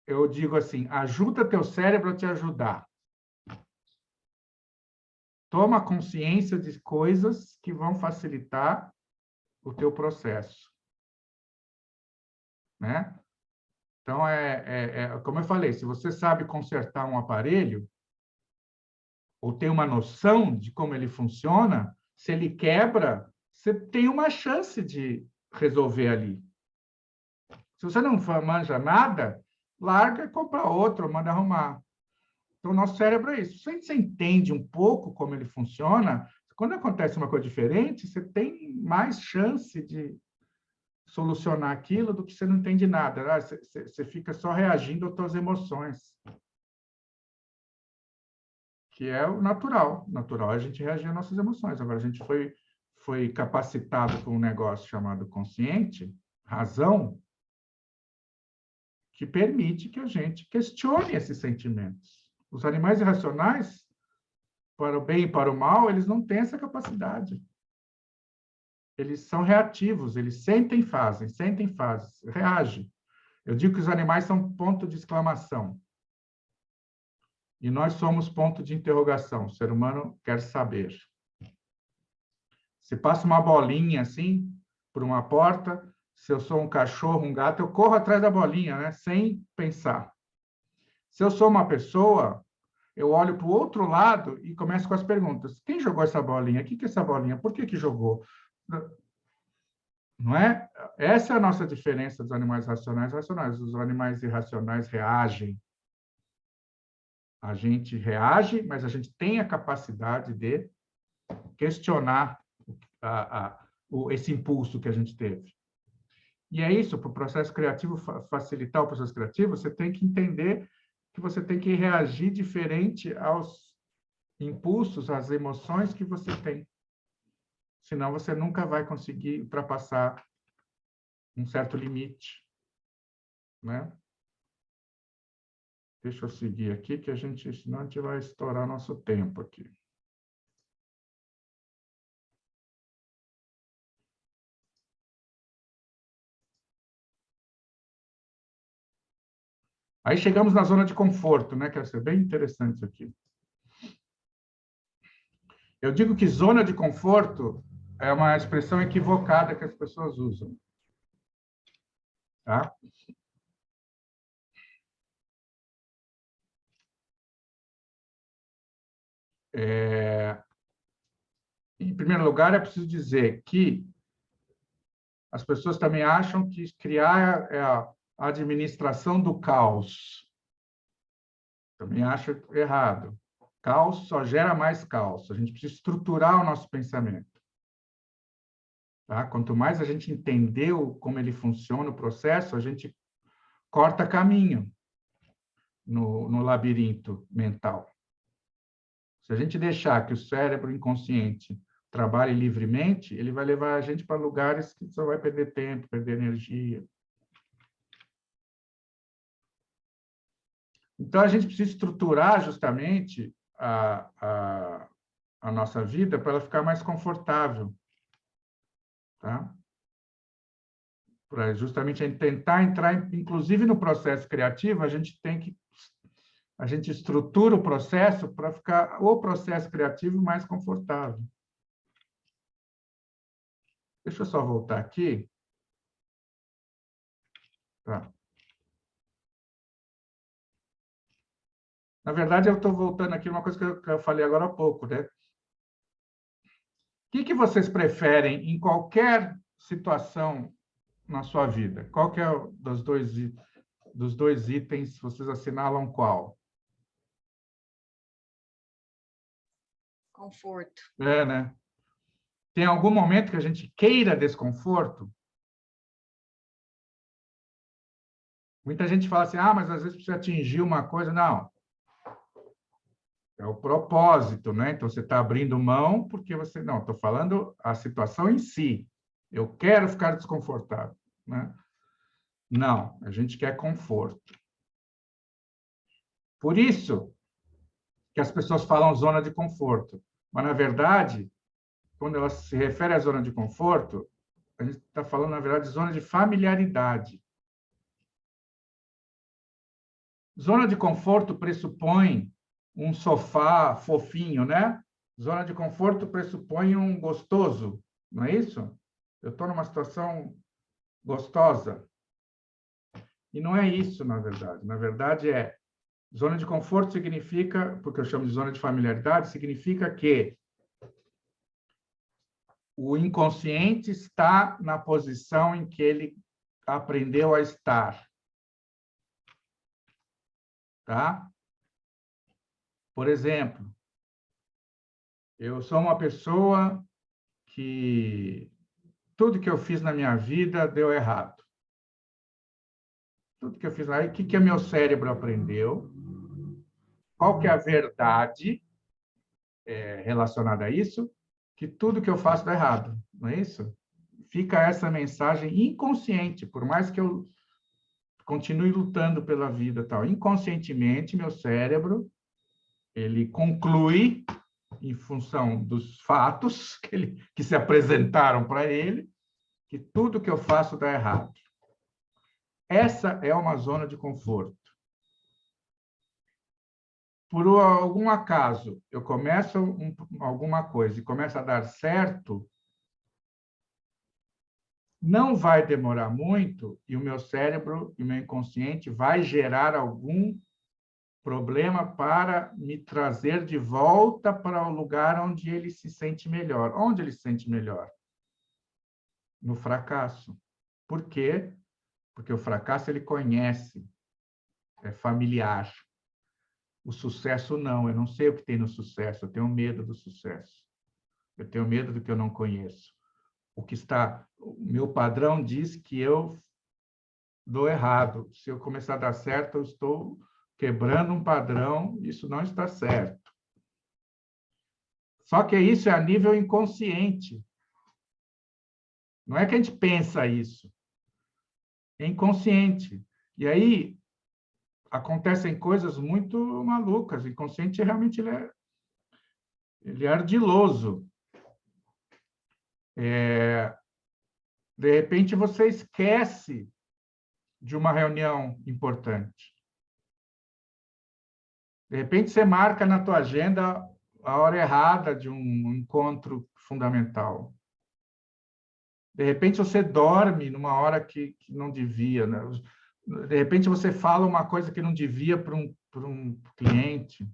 Eu digo assim, ajuda teu cérebro a te ajudar. Toma consciência de coisas que vão facilitar o teu processo, né? Então, como eu falei, se você sabe consertar um aparelho, ou tem uma noção de como ele funciona, se ele quebra, você tem uma chance de resolver ali. Se você não manja nada, larga e compra outro, manda arrumar. Então, o nosso cérebro é isso. Se você entende um pouco como ele funciona, quando acontece uma coisa diferente, você tem mais chance de solucionar aquilo do que você não entende nada. Você fica só reagindo às suas emoções. Que é o natural. O natural é a gente reagir às nossas emoções. Agora, a gente foi capacitado por um negócio chamado consciente, razão, que permite que a gente questione esses sentimentos. Os animais irracionais, para o bem e para o mal, eles não têm essa capacidade. Eles são reativos, eles sentem, fazem, reagem. Eu digo que os animais são ponto de exclamação. E nós somos ponto de interrogação. O ser humano quer saber. Se passa uma bolinha assim, por uma porta, se eu sou um cachorro, um gato, eu corro atrás da bolinha, né? Sem pensar. Se eu sou uma pessoa, eu olho para o outro lado e começo com as perguntas. Quem jogou essa bolinha? O que é essa bolinha? Por que jogou? Não é? Essa é a nossa diferença dos animais racionais e irracionais. Os animais irracionais reagem. A gente reage, mas a gente tem a capacidade de questionar esse impulso que a gente teve. E é isso, para o processo criativo, facilitar o processo criativo, você tem que entender que você tem que reagir diferente aos impulsos, às emoções que você tem. Senão você nunca vai conseguir ultrapassar um certo limite, né? Deixa eu seguir aqui, que senão a gente vai estourar nosso tempo aqui. Aí chegamos na zona de conforto, né? Que vai ser bem interessante isso aqui. Eu digo que zona de conforto é uma expressão equivocada que as pessoas usam. Tá? Em primeiro lugar, é preciso dizer que as pessoas também acham que criar é a administração do caos. Também acham errado. Caos só gera mais caos. A gente precisa estruturar o nosso pensamento. Tá? Quanto mais a gente entendeu como ele funciona, o processo, a gente corta caminho no labirinto mental. Se a gente deixar que o cérebro inconsciente trabalhe livremente, ele vai levar a gente para lugares que só vai perder tempo, perder energia. Então, a gente precisa estruturar justamente a nossa vida para ela ficar mais confortável. Tá? Para justamente a gente tentar entrar, inclusive no processo criativo, a gente estrutura o processo para ficar o processo criativo mais confortável. Deixa eu só voltar aqui. Tá. Na verdade, eu estou voltando aqui uma coisa que eu falei agora há pouco, né? O que vocês preferem em qualquer situação na sua vida? Qual que é dos dois itens, vocês assinalam qual? Conforto. É, né? Tem algum momento que a gente queira desconforto? Muita gente fala assim, mas às vezes precisa atingir uma coisa. Não. É o propósito, né? Então, você está abrindo mão porque você... Não, estou falando a situação em si. Eu quero ficar desconfortável, né? Não, a gente quer conforto. Por isso que as pessoas falam zona de conforto. Mas, na verdade, quando ela se refere à zona de conforto, a gente está falando, na verdade, de zona de familiaridade. Zona de conforto pressupõe um sofá fofinho, né? Zona de conforto pressupõe um gostoso, não é isso? Eu estou numa situação gostosa. E não é isso, na verdade. Na verdade, zona de conforto significa, porque eu chamo de zona de familiaridade, significa que o inconsciente está na posição em que ele aprendeu a estar. Tá? Por exemplo, eu sou uma pessoa que tudo que eu fiz na minha vida deu errado. Tudo que eu fiz aí, o que meu cérebro aprendeu? Qual que é a verdade relacionada a isso? Que tudo que eu faço dá errado, não é isso? Fica essa mensagem inconsciente, por mais que eu continue lutando pela vida, tal. Inconscientemente, meu cérebro ele conclui em função dos fatos que se apresentaram para ele, que tudo que eu faço dá errado. Essa é uma zona de conforto. Por algum acaso, eu começo alguma coisa e começa a dar certo, não vai demorar muito e o meu cérebro e o meu inconsciente vai gerar algum problema para me trazer de volta para o lugar onde ele se sente melhor. Onde ele se sente melhor? No fracasso. Por quê? Porque o fracasso ele conhece, é familiar. O sucesso não, eu não sei o que tem no sucesso, eu tenho medo do sucesso. Eu tenho medo do que eu não conheço. O meu padrão diz que eu dou errado. Se eu começar a dar certo, eu estou quebrando um padrão, isso não está certo. Só que isso é a nível inconsciente. Não é que a gente pensa isso. É inconsciente. E aí acontecem coisas muito malucas. O inconsciente realmente ele é ardiloso. De repente você esquece de uma reunião importante. De repente você marca na tua agenda a hora errada de um encontro fundamental. De repente você dorme numa hora que não devia, né? De repente você fala uma coisa que não devia para um cliente.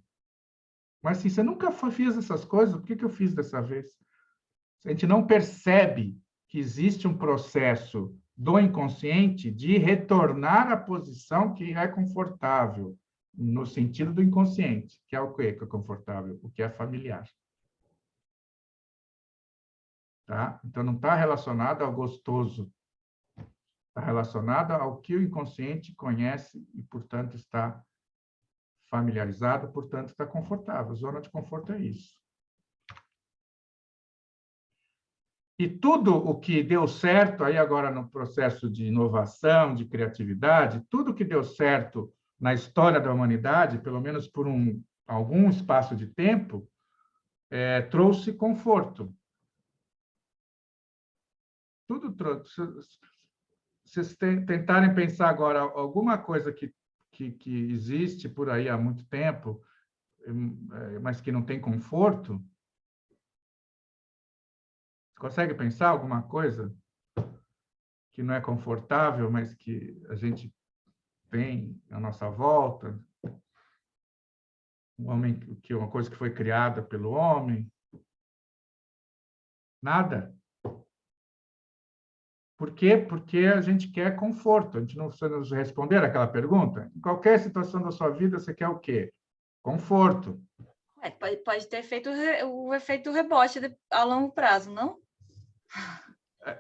Mas assim, você nunca fez essas coisas, por que eu fiz dessa vez? A gente não percebe que existe um processo do inconsciente de retornar à posição que é confortável, no sentido do inconsciente, que é o que é confortável, o que é familiar. Tá? Então, não está relacionado ao gostoso, está relacionado ao que o inconsciente conhece e, portanto, está familiarizado, portanto, está confortável. Zona de conforto é isso. E tudo o que deu certo, aí agora no processo de inovação, de criatividade, tudo que deu certo na história da humanidade, pelo menos por algum espaço de tempo, trouxe conforto. Tudo trouxe. Se vocês tentarem pensar agora alguma coisa que existe por aí há muito tempo, mas que não tem conforto, você consegue pensar alguma coisa que não é confortável, mas que a gente tem à nossa volta? Uma coisa que foi criada pelo homem? Nada. Por quê? Porque a gente quer conforto. A gente não precisa nos responder aquela pergunta. Em qualquer situação da sua vida, você quer o quê? Conforto. Pode ter feito o efeito rebote a longo prazo, não?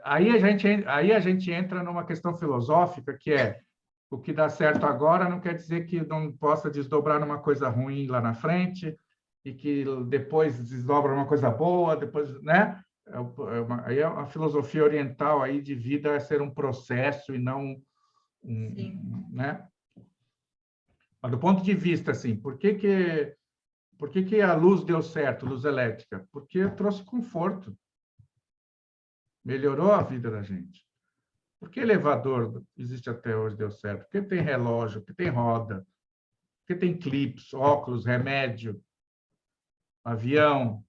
Aí a gente entra numa questão filosófica, que é o que dá certo agora não quer dizer que não possa desdobrar numa coisa ruim lá na frente e que depois desdobra numa coisa boa, depois, né? Aí a filosofia oriental aí de vida é ser um processo e não né? Mas do ponto de vista assim, por que a luz deu certo, luz elétrica? Porque trouxe conforto, melhorou a vida da gente. Por que elevador existe até hoje, deu certo? Porque tem relógio, porque tem roda, porque tem clips, óculos, remédio, avião,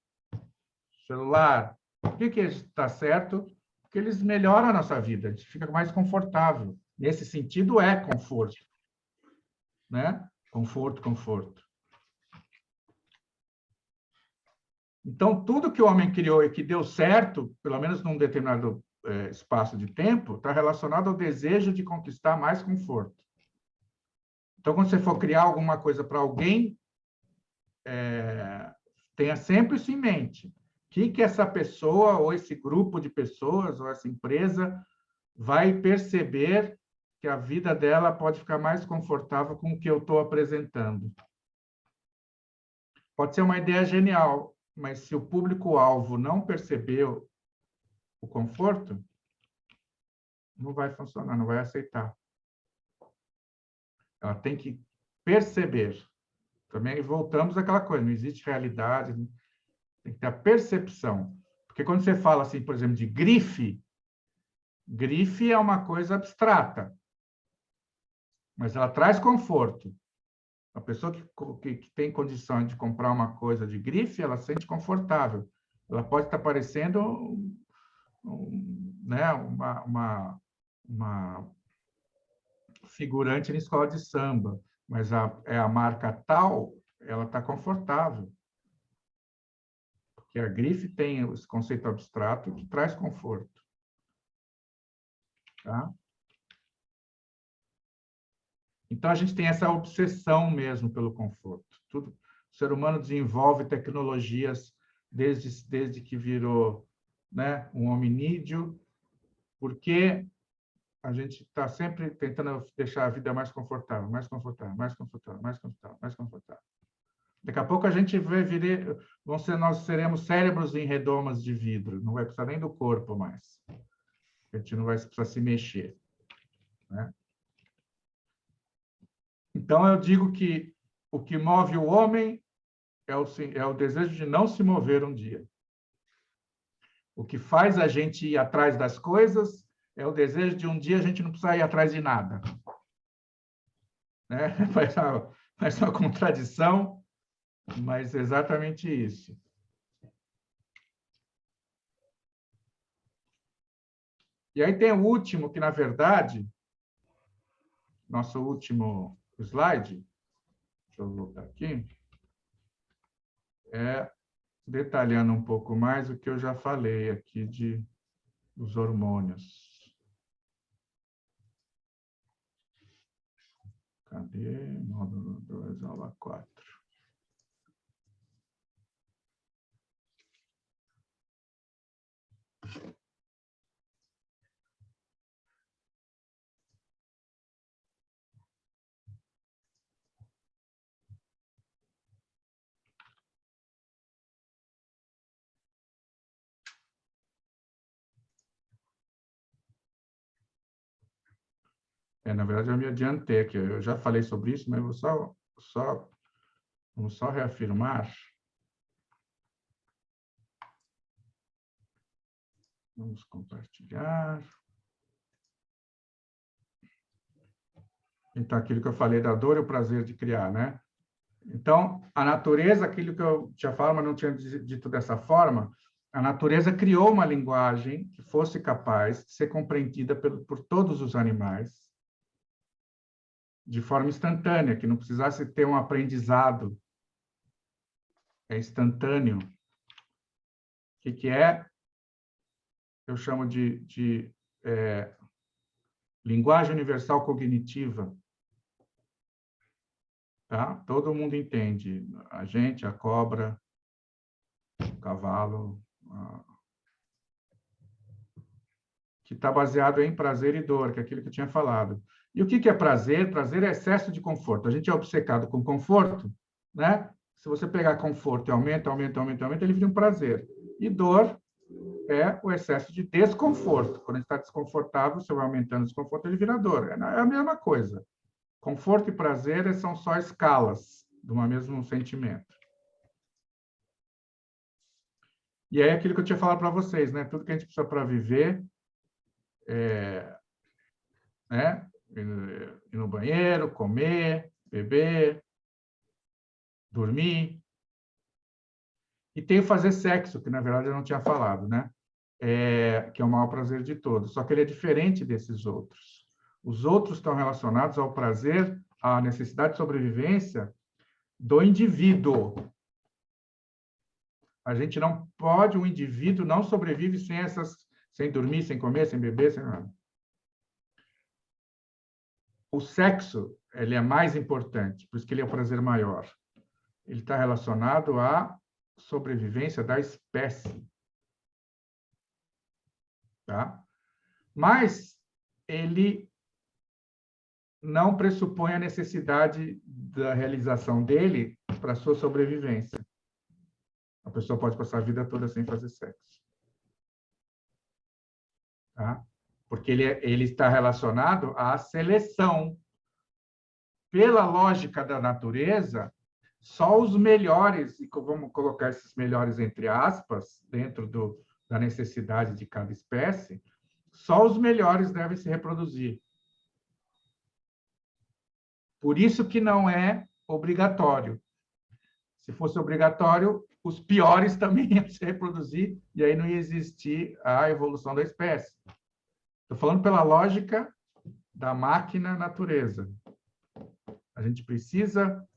celular. Por que está certo? Porque eles melhoram a nossa vida, a gente fica mais confortável. Nesse sentido, é conforto. Né? Conforto, conforto. Então, tudo que o homem criou e que deu certo, pelo menos num determinado espaço de tempo, está relacionado ao desejo de conquistar mais conforto. Então, quando você for criar alguma coisa para alguém, tenha sempre isso em mente. O que essa pessoa, ou esse grupo de pessoas, ou essa empresa, vai perceber que a vida dela pode ficar mais confortável com o que eu estou apresentando. Pode ser uma ideia genial, mas se o público-alvo não percebeu o conforto, não vai funcionar, não vai aceitar. Ela tem que perceber. Também voltamos àquela coisa, não existe realidade, tem que ter a percepção. Porque quando você fala, assim, por exemplo, de grife, grife é uma coisa abstrata, mas ela traz conforto. A pessoa que tem condição de comprar uma coisa de grife, ela se sente confortável. Ela pode estar parecendo né, uma figurante na escola de samba, mas é a marca tal, ela está confortável. Porque a grife tem esse conceito abstrato que traz conforto. Tá? Então, a gente tem essa obsessão mesmo pelo conforto. O ser humano desenvolve tecnologias desde que virou, né, um hominídeo, porque a gente está sempre tentando deixar a vida mais confortável, mais confortável, mais confortável, mais confortável, mais confortável. Daqui a pouco a gente vai nós seremos cérebros em redomas de vidro, não vai precisar nem do corpo mais. A gente não vai precisar se mexer. Né? Então, eu digo que o que move o homem é o desejo de não se mover um dia. O que faz a gente ir atrás das coisas é o desejo de um dia a gente não precisar ir atrás de nada. Né? Parece uma contradição, mas é exatamente isso. E aí tem o último, que, na verdade, nosso último slide, deixa eu voltar aqui, detalhando um pouco mais o que eu já falei aqui dos hormônios. Cadê? Módulo 2, aula 4. Na verdade, eu me adiantei aqui. Eu já falei sobre isso, mas vamos só reafirmar. Vamos compartilhar. Então, aquilo que eu falei da dor e o prazer de criar, né? Então, a natureza, aquilo que eu tinha falado, mas não tinha dito dessa forma, a natureza criou uma linguagem que fosse capaz de ser compreendida por todos os animais de forma instantânea, que não precisasse ter um aprendizado instantâneo. O que é? Eu chamo de linguagem universal cognitiva. Tá? Todo mundo entende. A gente, a cobra, o cavalo, está baseado em prazer e dor, que é aquilo que eu tinha falado. E o que é prazer? Prazer é excesso de conforto. A gente é obcecado com conforto, né? Se você pegar conforto e aumenta, ele vira um prazer. E dor é o excesso de desconforto. Quando a gente está desconfortável, você vai aumentando o desconforto, ele vira dor. É a mesma coisa. Conforto e prazer são só escalas de um mesmo sentimento. E aí, aquilo que eu tinha falado para vocês, né? Tudo que a gente precisa para viver, né? Ir no banheiro, comer, beber, dormir. E tem o fazer sexo, que na verdade eu não tinha falado, né? Que é o maior prazer de todos. Só que ele é diferente desses outros. Os outros estão relacionados ao prazer, à necessidade de sobrevivência do indivíduo. A gente não pode, um indivíduo não sobrevive sem dormir, sem comer, sem beber, sem nada. O sexo, ele é mais importante, por isso que ele é o prazer maior. Ele está relacionado à sobrevivência da espécie. Tá? Mas ele não pressupõe a necessidade da realização dele para a sua sobrevivência. A pessoa pode passar a vida toda sem fazer sexo. Tá? Porque ele está relacionado à seleção. Pela lógica da natureza, só os melhores, e vamos colocar esses melhores entre aspas, dentro da necessidade de cada espécie, só os melhores devem se reproduzir. Por isso que não é obrigatório. Se fosse obrigatório, os piores também iam se reproduzir, e aí não ia existir a evolução da espécie. Estou falando pela lógica da máquina natureza. A gente precisa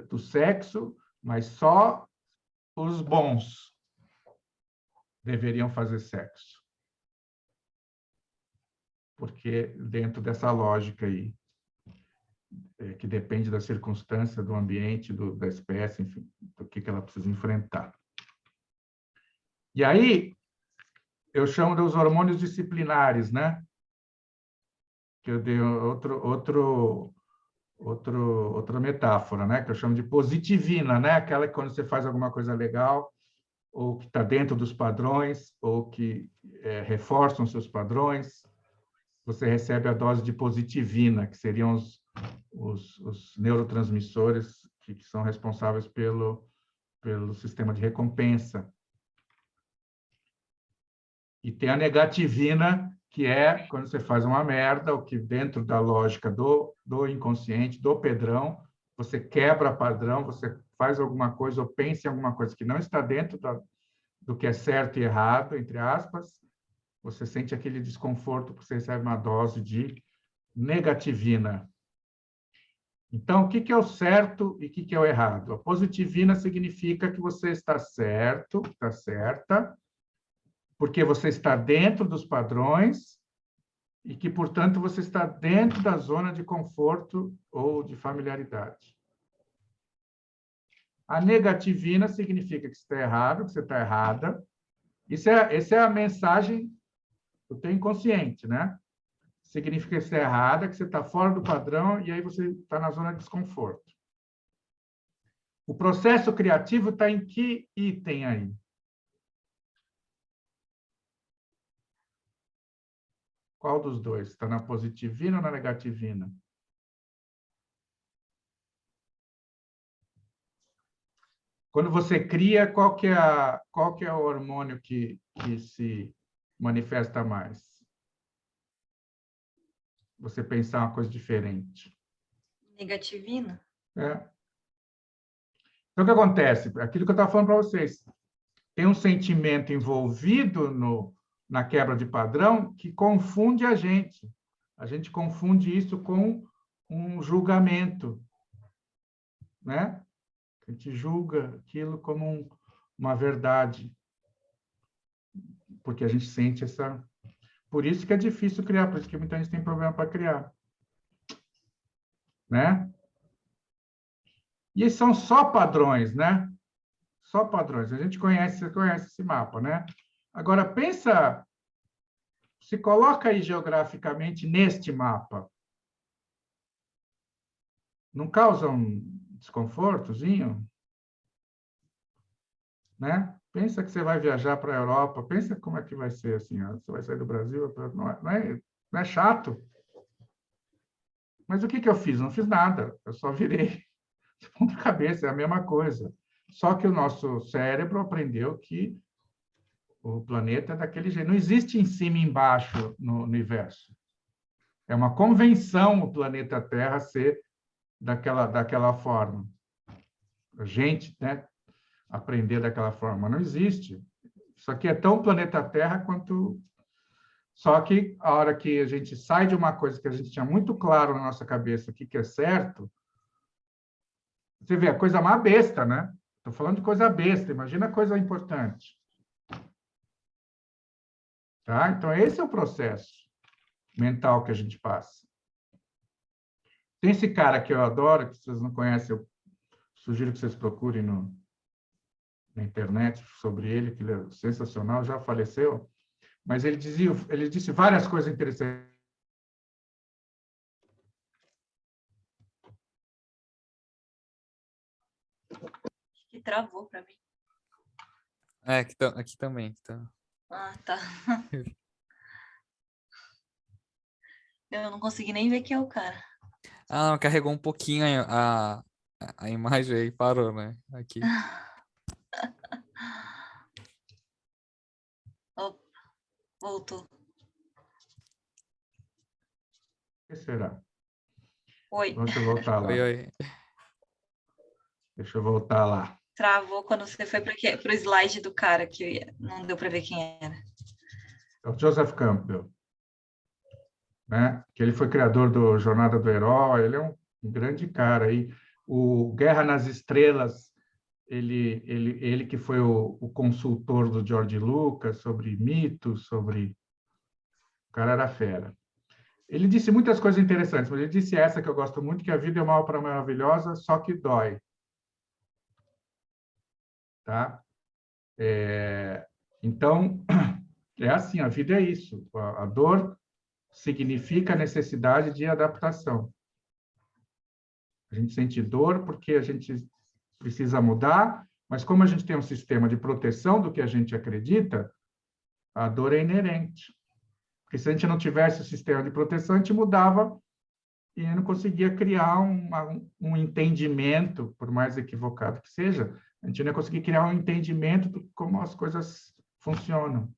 do sexo, mas só os bons deveriam fazer sexo. Porque dentro dessa lógica aí, que depende da circunstância, do ambiente, da espécie, enfim, do que ela precisa enfrentar. E aí, eu chamo dos hormônios disciplinares, né? Que eu dei outra metáfora, né? Que eu chamo de positivina, né? Aquela que quando você faz alguma coisa legal, ou que está dentro dos padrões, ou que reforçam seus padrões, você recebe a dose de positivina, que seriam os neurotransmissores que são responsáveis pelo sistema de recompensa. E tem a negativina, que é quando você faz uma merda, o que dentro da lógica do inconsciente, do padrão, você quebra padrão, você faz alguma coisa ou pensa em alguma coisa que não está dentro do que é certo e errado, entre aspas, você sente aquele desconforto porque você recebe uma dose de negativina. Então, o que é o certo e o que é o errado? A positivina significa que você está certo, está certa, porque você está dentro dos padrões e que, portanto, você está dentro da zona de conforto ou de familiaridade. A negativina significa que você está errado, que você está errada. Essa é a mensagem do teu inconsciente, né? Significa que você está errada, que você está fora do padrão e aí você está na zona de desconforto. O processo criativo está em que item aí? Qual dos dois? Está na positivina ou na negativina? Quando você cria, qual que é o hormônio que se manifesta mais? Você pensar uma coisa diferente. Negativina? Então, o que acontece? Aquilo que eu estava falando para vocês. Tem um sentimento envolvido na quebra de padrão que confunde a gente. A gente confunde isso com um julgamento, né? A gente julga aquilo como uma verdade, porque a gente sente essa... Por isso que é difícil criar, por isso que muita gente tem problema para criar. Né? E são só padrões, né? Só padrões. A gente conhece esse mapa, né? Agora, pensa, se coloca aí geograficamente neste mapa. Não causa um desconfortozinho? Né? Pensa que você vai viajar para a Europa, pensa como é que vai ser assim, ó. Você vai sair do Brasil, não é chato? Mas o que eu fiz? Não fiz nada, eu só virei de ponta cabeça, é a mesma coisa. Só que o nosso cérebro aprendeu que o planeta é daquele jeito. Não existe em cima e embaixo no universo. É uma convenção o planeta Terra ser daquela forma. A gente, né, aprender daquela forma. Não existe. Isso aqui é tão planeta Terra quanto... Só que a hora que a gente sai de uma coisa que a gente tinha muito claro na nossa cabeça, o que é certo, você vê a coisa mais besta, né? Estou falando de coisa besta, imagina coisa importante. Tá? Então, esse é o processo mental que a gente passa. Tem esse cara que eu adoro, que vocês não conhecem, eu sugiro que vocês procurem na internet sobre ele, que ele é sensacional, já faleceu, mas ele disse várias coisas interessantes. Que travou para mim. Aqui também. Tá. Ah, tá. Eu não consegui nem ver quem é o cara. Ah, não, carregou um pouquinho a imagem aí, parou, né? Aqui. Opa, voltou. O que será? Oi. Deixa eu voltar lá. Oi. Deixa eu voltar lá. Travou quando você foi para o slide do cara, que não deu para ver quem era. É o Joseph Campbell, né? Que ele foi criador do Jornada do Herói, ele é um grande cara aí. O Guerra nas Estrelas, ele que foi o consultor do George Lucas sobre mitos, sobre... O cara era fera. Ele disse muitas coisas interessantes, mas ele disse essa que eu gosto muito, que a vida é uma obra maravilhosa, só que dói. Tá? Então, é assim, a vida é isso. A dor significa a necessidade de adaptação. A gente sente dor porque a gente precisa mudar, mas como a gente tem um sistema de proteção do que a gente acredita, a dor é inerente. Porque se a gente não tivesse o sistema de proteção, a gente mudava e não conseguia criar um entendimento, por mais equivocado que seja, a gente não ia conseguir criar um entendimento de como as coisas funcionam.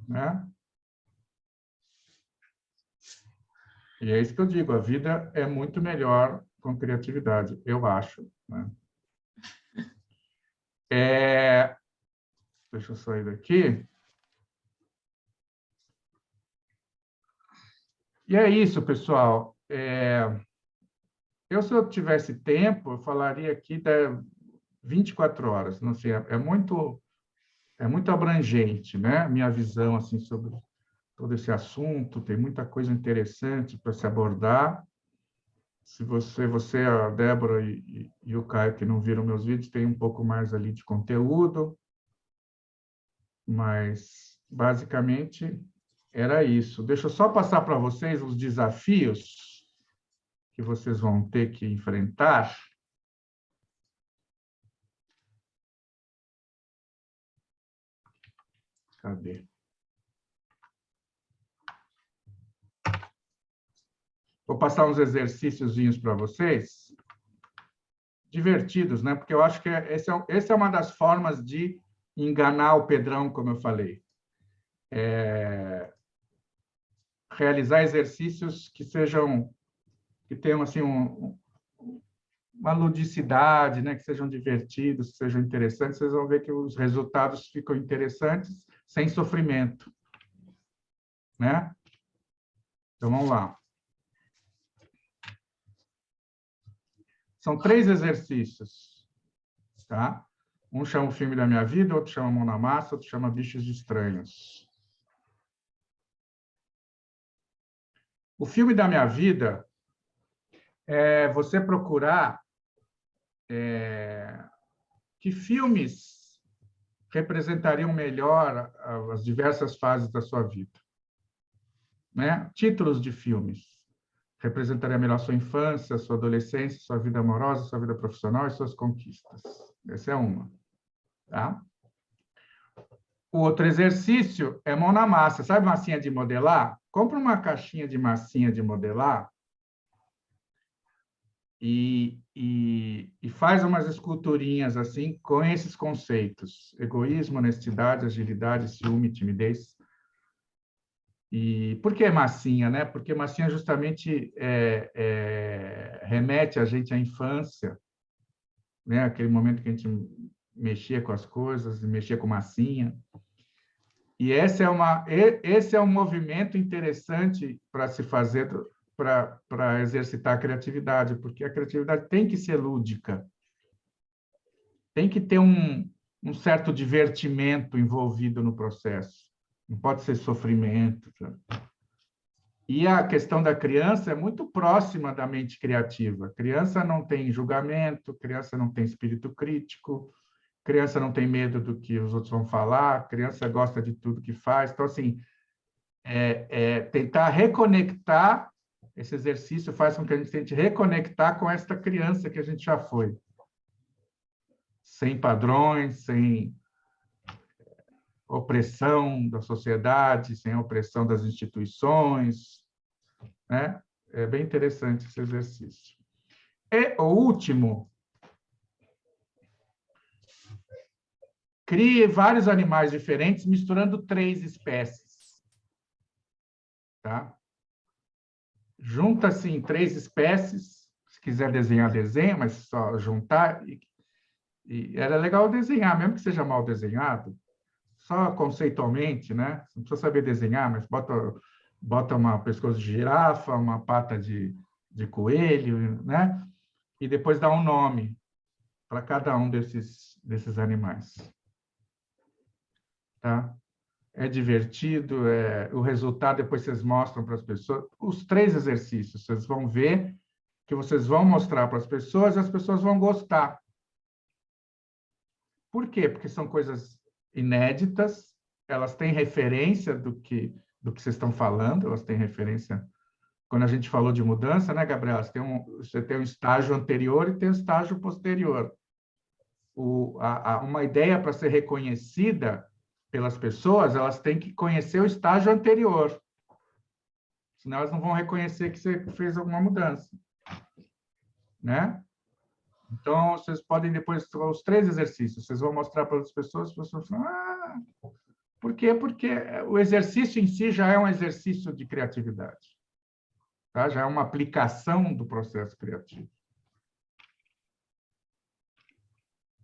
Né? E é isso que eu digo, a vida é muito melhor com criatividade, eu acho. Né? Deixa eu sair daqui. E é isso, pessoal. Se eu tivesse tempo, eu falaria aqui 24 horas. Não sei, é muito abrangente, né? Minha visão assim sobre todo esse assunto. Tem muita coisa interessante para se abordar. Se você, a Débora e o Caio, que não viram meus vídeos, tem um pouco mais ali de conteúdo. Mas, basicamente, era isso. Deixa eu só passar para vocês os desafios que vocês vão ter que enfrentar. Cadê? Vou passar uns exercíciozinhos para vocês, divertidos, né? Porque eu acho que essa é uma das formas de enganar o Pedrão, como eu falei. Realizar exercícios que tenham assim uma ludicidade, né? Que sejam divertidos, que sejam interessantes. Vocês vão ver que os resultados ficam interessantes sem sofrimento, né? Então vamos lá. São 3 exercícios, tá? Um chama o filme da minha vida, outro chama Mão na Massa, outro chama Bichos Estranhos. O filme da minha vida é você procurar que filmes representariam melhor as diversas fases da sua vida? Né? Títulos de filmes. Representaria melhor sua infância, sua adolescência, sua vida amorosa, sua vida profissional e suas conquistas. Essa é uma. Tá? O outro exercício é mão na massa. Sabe massinha de modelar? Compra uma caixinha de massinha de modelar e faz umas esculturinhas assim com esses conceitos: egoísmo, honestidade, agilidade, ciúme, timidez. E por que massinha, né? Porque massinha justamente remete a gente à infância, né? Aquele momento que a gente mexia com as coisas, mexia com massinha. E esse é um movimento interessante para se fazer, para exercitar a criatividade, porque a criatividade tem que ser lúdica, tem que ter um certo divertimento envolvido no processo, não pode ser sofrimento. Sabe? E a questão da criança é muito próxima da mente criativa. A criança não tem julgamento, a criança não tem espírito crítico, a criança não tem medo do que os outros vão falar, a criança gosta de tudo que faz. Então, assim, tentar reconectar, esse exercício faz com que a gente tente reconectar com esta criança que a gente já foi. Sem padrões, sem opressão da sociedade, sem opressão das instituições, né? É bem interessante esse exercício. E o último, crie vários animais diferentes misturando 3 espécies. Tá? Junta, assim, 3 espécies. Se quiser desenhar, desenha, mas só juntar. E era legal desenhar, mesmo que seja mal desenhado, só conceitualmente, né? Não precisa saber desenhar, mas bota uma pescoço de girafa, uma pata de coelho, né? E depois dá um nome para cada um desses animais. Tá? É divertido, o resultado depois vocês mostram para as pessoas. Os 3 exercícios, vocês vão ver que vocês vão mostrar para as pessoas e as pessoas vão gostar. Por quê? Porque são coisas inéditas, elas têm referência do que vocês estão falando, elas têm referência. Quando a gente falou de mudança, né, Gabriela? Você tem um estágio anterior e tem um estágio posterior. Uma ideia para ser reconhecida pelas pessoas, elas têm que conhecer o estágio anterior. Senão elas não vão reconhecer que você fez alguma mudança. Né? Então, vocês podem depois, os 3 exercícios, vocês vão mostrar para as pessoas falam, por quê? Porque o exercício em si já é um exercício de criatividade. Tá? Já é uma aplicação do processo criativo.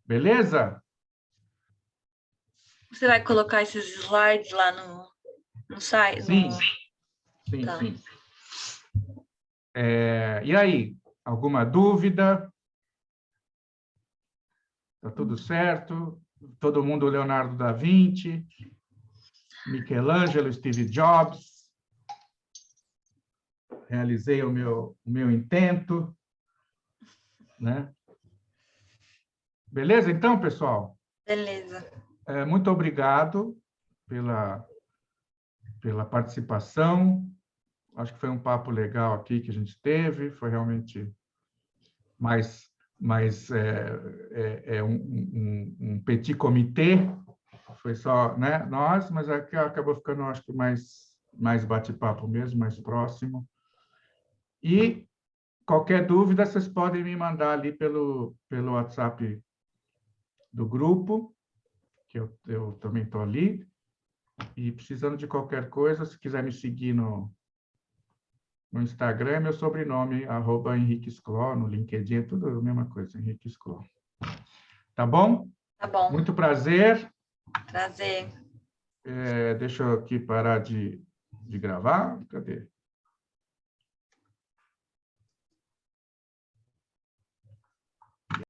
Beleza? Você vai colocar esses slides lá no site? Sim, Tá. sim. E aí, alguma dúvida? Está tudo certo? Todo mundo Leonardo da Vinci, Michelangelo, Steve Jobs. Realizei o meu intento. Né? Beleza, então, pessoal? Beleza. Muito obrigado pela participação. Acho que foi um papo legal aqui que a gente teve. Foi realmente mais um petit comitê. Foi só, né, nós, mas acabou ficando, acho que, mais bate-papo mesmo, mais próximo. E qualquer dúvida, vocês podem me mandar ali pelo WhatsApp do grupo, que eu também estou ali. E precisando de qualquer coisa, se quiser me seguir no Instagram, meu sobrenome, @Henrique Scló, no LinkedIn, é tudo a mesma coisa, Henrique Scló. Tá bom? Tá bom. Muito prazer. Prazer. Deixa eu aqui parar de gravar. Cadê?